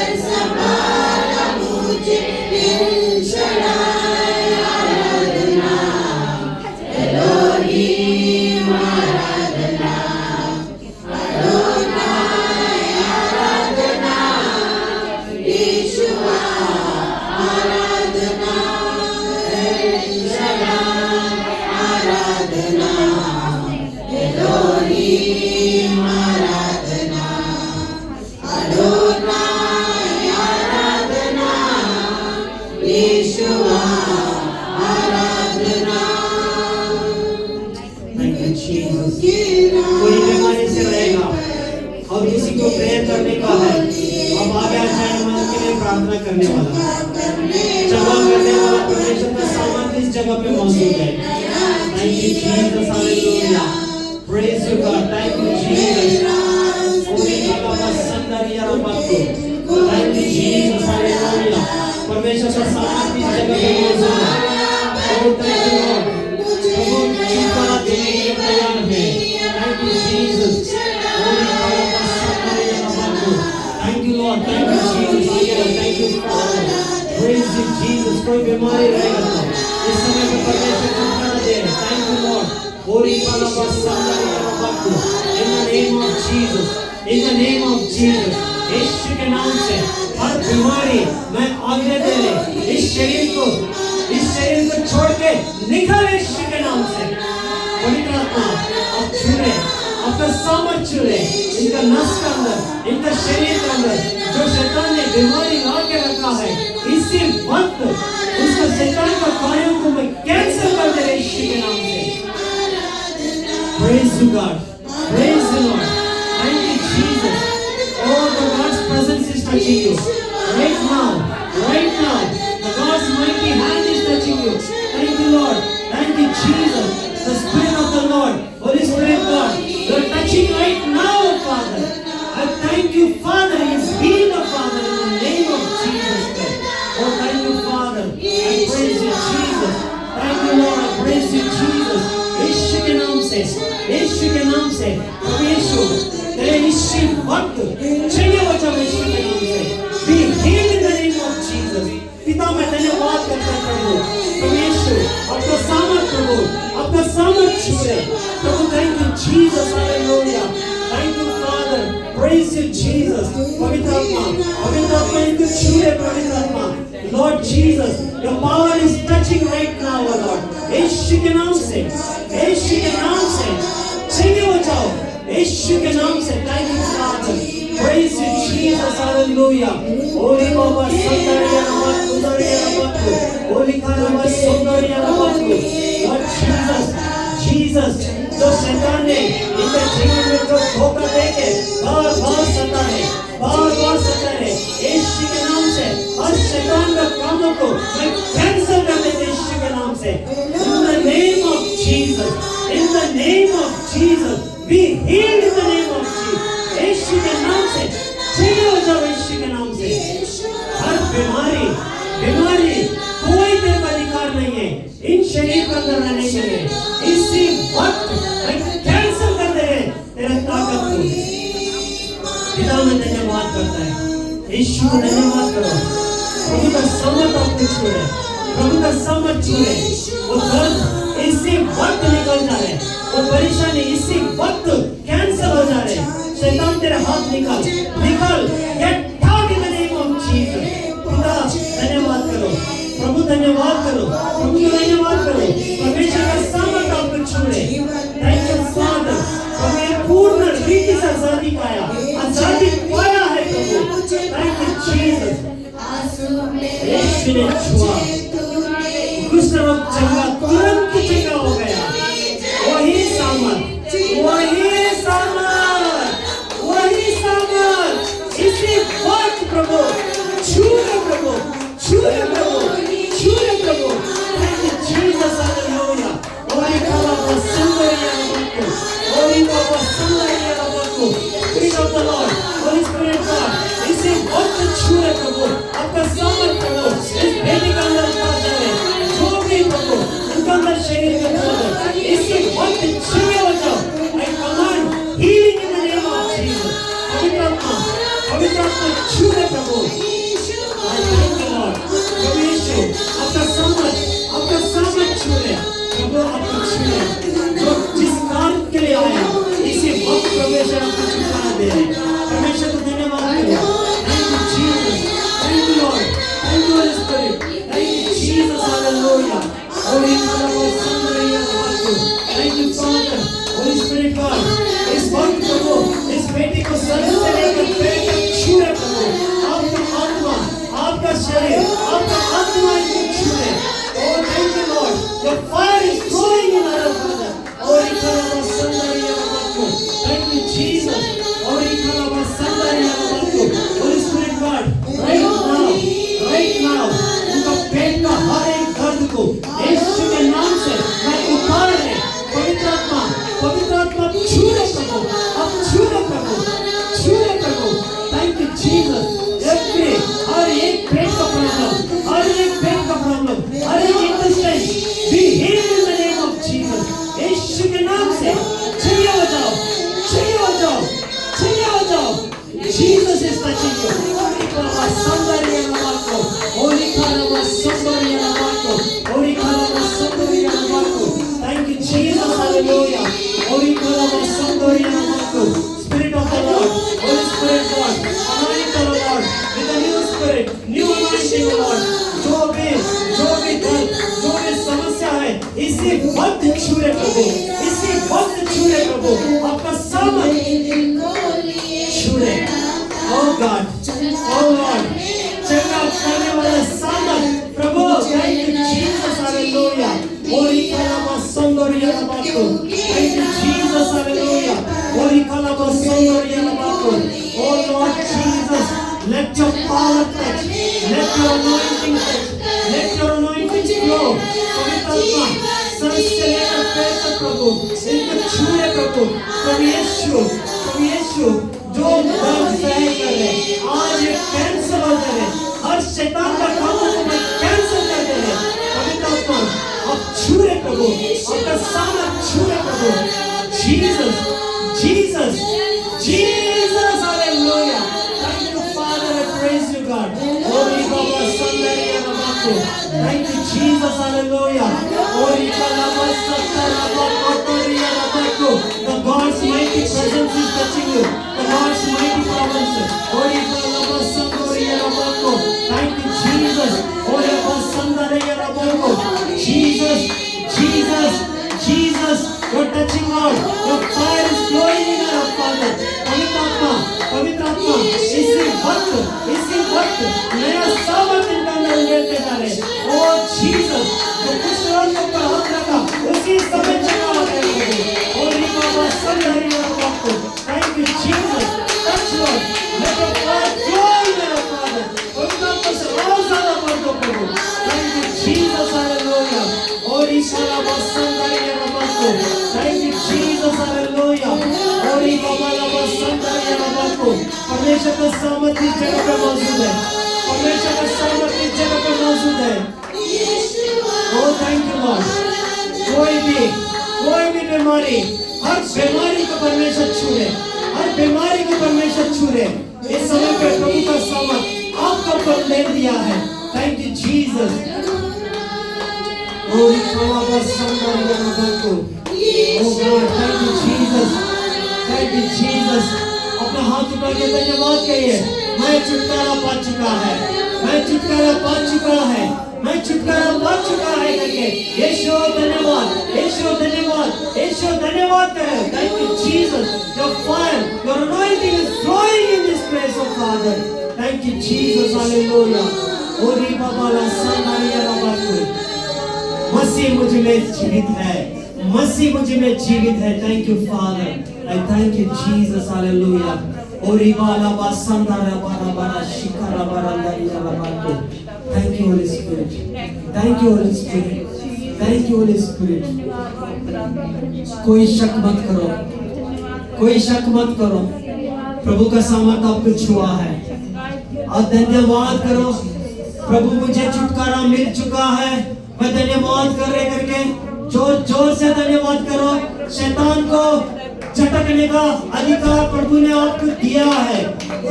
शेयर करने का है। अब आगे आ जाए मन के लिए प्रार्थना करने वाला, जमा करने वाला परमेश्वर का सामर्थ इस जगह पे मौजूद है। Thank you Jesus, hallelujah, praise you God, thank you Jesus. ओरी बाबा संदरिया रबाको, थैंक यू जीसस, हालेलुया, परमेश्वर का सामर्थ इस जगह पे मौजूद है। ओ थैंक यू लॉर्ड, प्रभु छुटकारा देने के लिए तैयार है। थैंक यू जीसस, ओरी बाबा संदरिया रबाको, thank you Lord, thank you Jesus, thank you father, praise you Jesus. कोई बीमारी रहेगा तो इस समय में परमेश्वर छुटकारा दे रहे। थैंक यू लॉर्ड, ओरी बाबा संदरिया रबाको, in the name of Jesus, in the name of Jesus, Yeshu के नाम से हर बीमारी मैं आज्ञा दे रहे, इस शरीर को छोड़ के निकल यीशु के नाम से। पवित्र आत्मा अब छू ले, आपका सामर्थ छू ले, इनका नस के अंदर, इनका शरीर के अंदर जो शैतान ने बीमारी ला के रखा है, इसी वक्त उसका शैतान का कार्यों को मैं कैंसिल कर दे रहा यीशु के नाम से। Praise you God, praise the Lord, thank you Jesus. Oh, the God's presence is touching you right now, right now. The God's mighty hand is touching you. Thank you Lord, thank you Jesus. The Spirit of the Lord, Holy Spirit God, you are touching right now, Father. I thank you, Father. He's healed, Father, in the name of Jesus Christ. Oh, thank you, Father. I praise you, Jesus. Thank you, Lord. I praise you, Jesus. यीशु के नाम से, यीशु के नाम से, प्रभु यीशु, तेरे इसी वक्त चाहिए बचाओ यीशु के नाम से। Be healed in the name of Jesus. पिता मैं धन्यवाद करता हूँ प्रभु यीशु, आपका सामर्थ प्रभु, आपका सामर्थ छुए प्रभु। Thank you Jesus, hallelujah, thank you father, praise you Jesus. पवित्र आत्मा इनको छुए, पवित्र आत्मा, Lord Jesus, your power is touching right now Lord, Yeshu के नाम से, यीशु के नाम से चाहिए बचाओ यीशु के नाम से। Thank you father, praise you Jesus, hallelujah. ओली बाबा संदरिया रबाको, ओली बाबा संदरिया रबाको, लॉर्ड जीसस, जीसस, जो शैतान ने इनके जीवन में जो धोखा देके बार-बार सताए, यीशु के नाम से हर शैतान का कामों को मैं कैंसिल कर देता हूं यीशु के नाम से। In the name of Jesus, in the name of Jesus, be healed in the name of Jesus. यीशु के नाम से चाहिए हो जाओ, यीशु के नाम से हर बीमारी कोई तेरे पर अधिकार नहीं है इन शरीर के अंदर रहने के लिए। इसी वक्त मैं कैंसिल कर दे रहे तेरे ताकत को। पिता में धन्यवाद करता है, यीशु को धन्यवाद करो। प्रभु का सामर्थ आपको छुए, प्रभु का सामर्थ छुए। वो दर्द इसी वक्त निकल जा रहे, वो परेशानी इसी वक्त कैंसिल हो जा रहे। शैतान तेरे हाथ निकाल, get out in the name of Jesus. पिता धन्यवाद करो, प्रभु धन्यवाद करो, प्रभु को धन्यवाद करो। परमेश्वर का सामर्थ आपको छुए। थैंक यू फादर, प्रभु ये पूर्ण रीति से आजादी पाया है प्रभु। थैंक यू जीसस, यीशु ने छुआ, कुष्ठ रोग चंगा तुरंत चंगा हो गया। वही सामर्थ इसी वक्त प्रभु छूए, प्रभु छूए, प्रभु। Thank you Jesus, hallelujah. ओरी बाबा संदरिया रबाको, ओरी बाबा संदरिया रबाको, Spirit of the Lord, Holy Spirit God, इसी वक्त छूए प्रभु, आपका सामर्थ प्रभु इस बेटी का अंदर उतर जाए। जो भी प्रभु प्रभु यीशु के नाम से मैं उतार रहे पवित्र आत्मा छू ले प्रभु, अब छू ले प्रभु, छू ले प्रभु। Thank you Jesus. एवरी हर एक पेट का प्रॉब्लम, हर एक पेट का प्रॉब्लम, हर एक intestine be healed in the name of Jesus. Yeshu के नाम से चलिए हो जाओ, चलिए हो जाओ, चलिए हो जाओ। Jesus is touching you. Holy Kala somebody in the Marco. Holy Kala somebody in the Marco. Holy Kala somebody in the Marco. Thank you Jesus. Hallelujah. Holy Kala somebody in the Marco. Spirit of the Lord, Holy Spirit God, anoint the Lord with a new spirit, new anointing Lord. जो भी दर्द, जो भी समस्या है, इसी वक्त छूए प्रभु, इसी वक्त छूए प्रभु, आपका सामर्थ छूए। Oh God, oh Lord, check out करने वाला सामर्थ प्रभु, thank you Jesus, hallelujah. Holy Kalama Sondoriya Namaku, thank you Jesus, hallelujah. Holy Kalama Sondoriya Namaku, oh Lord Jesus, let your power touch, let your anointing touch, let your anointing flow. पवित्र आत्मा sir से लेकर पैर तक प्रभु, इनको छूए प्रभु, प्रभु यीशु जो दर्द सह कर रहे, आज ये कैंसल हो जाए, हर शैतान का काम को मैं कैंसल कर दे रहे। पवित्र आत्मा अब छूए प्रभु, आपका सामर्थ छूए प्रभु। Jesus, Jesus, Jesus, hallelujah. Thank you Father, I praise you God. Holy Baba Sandari Namaku. Thank you Jesus, hallelujah. Holy Baba Sandari Namaku. The God's mighty presence is touching you. The God's mighty presence. Holy Baba Sandari Namaku. Thank you Jesus. Holy Baba Sandari Namaku. Jesus, Jesus, Jesus. You're touching Lord. Your fire is flowing in our Father. पवित्र आत्मा इसी वक्त नया सामर्थ इनका अंदर उड़ते जा रहे। ओ जीसस, जो कुछ लोगों को पर हाथ रखा उसी समय चला आ गया प्रभु। होली बाबा संदरी नमको। Thank you Jesus. Touch Lord, let your fire flow in our father. पवित्र आत्मा से और ज्यादा बढ़ दो प्रभु। Thank you Jesus, hallelujah. होली बाबा संदरी नमको। Thank you Jesus, hallelujah. होली बाबा संदरी नमको। परमेश्वर का सामर्थ्य इस जगह पे मौजूद है। परमेश्वर का सामर्थ्य इस जगह पे मौजूद है। ओ थैंक यू लॉर्ड। कोई भी बीमारी, हर बीमारी को परमेश्वर छूए, हर बीमारी को परमेश्वर छूए। इस समय पे प्रभु का सामर्थ आपका ऊपर ले दिया है। Thank you Jesus. ओ बाबा संदरी नमको। ओ God, thank you Jesus, thank you Jesus. अपना हाथ उठा के धन्यवाद कहिए। मैं छुटकारा पा चुका है, मैं छुटकारा पा चुका है, मैं छुटकारा पा चुका है करके यीशु धन्यवाद, यीशु धन्यवाद, यीशु धन्यवाद करें। Thank you Jesus. Your fire, your anointing is flowing in this place of father. Thank you Jesus, hallelujah. ओरी बाबा ला संदारिया बाबा को। मसीह मुझ में जीवित है, मसीह मुझ में जीवित है। Thank you father. I thank you Jesus, hallelujah. Ori bala basandara bara bara shikara barandari rabako. Thank you Holy Spirit. Thank you Holy Spirit. Thank you Holy Spirit. कोई शक मत करो, कोई शक मत करो। प्रभु का सामर्थ आपको छुआ है। और धन्यवाद करो, प्रभु मुझे छुटकारा मिल चुका है। मैं धन्यवाद कर रहे करके जोर जोर से धन्यवाद करो। शैतान को झटकने का अधिकार प्रभु ने आपको दिया है।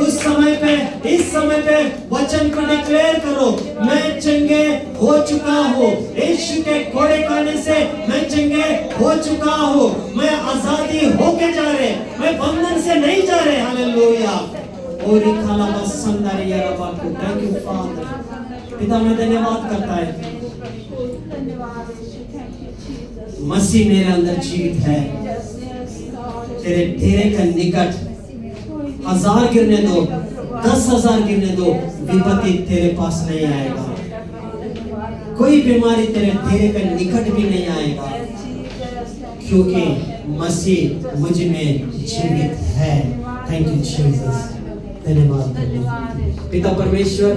उस समय पे, इस समय पे वचन को डिक्लेयर करो, मैं चंगे हो चुका हूँ। यीशु के घोड़े खाने से मैं चंगे हो चुका हूँ। मैं आजादी होके जा रहे, मैं बंधन से नहीं जा रहे। हालेलुया। ओरी खाला बसंदारी रबाको। Thank you father. पिता मैं धन्यवाद करता है, मसीह मेरे अंदर जीवित है। तेरे डेरे का निकट 1000 गिरने दो, 10,000 गिरने दो, विपत्ति तेरे पास नहीं आएगा। कोई बीमारी तेरे डेरे का निकट भी नहीं आएगा, क्योंकि मसीह मुझ में जीवित है। Thank you Jesus. धन्यवाद पिता परमेश्वर,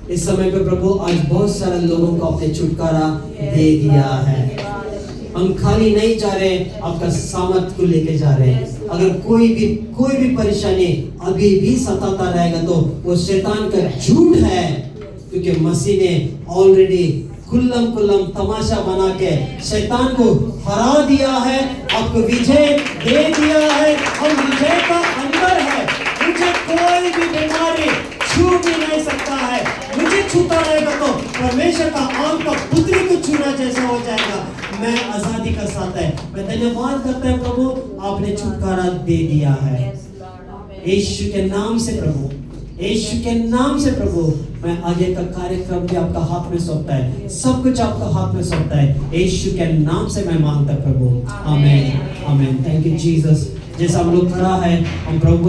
इस समय पे प्रभु आज बहुत सारे लोगों को अपने छुटकारा दे दिया है। हम खाली नहीं जा रहे, आपका सामर्थ को लेके जा रहे हैं। अगर कोई भी परेशानी अभी भी सताता रहेगा तो वो शैतान का झूठ है, क्योंकि मसीह ने ऑलरेडी कुल्लम तमाशा बना के शैतान को हरा दिया है, आपको विजय दे दिया है। हम विजय का अंदर है। मुझे कोई भी बीमारी छू भी नहीं सकता है। मुझे छूता रहेगा तो परमेश्वर का आम का पुत्री को छूना जैसा हो जाएगा। मैं आजादी का साथ है। मैं धन्यवाद करता हूं प्रभु, आपने छुटकारा दे दिया है। यीशु के नाम से प्रभु, यीशु के नाम से प्रभु, मैं आगे का कार्यक्रम भी आपका हाथ में सौंपता है, सब कुछ आपका हाथ में सौंपता है। यीशु के नाम से मैं मांगता प्रभु, आमीन आमीन। Thank you Jesus. जैसा हम लोग खड़ा है, हम प्रभु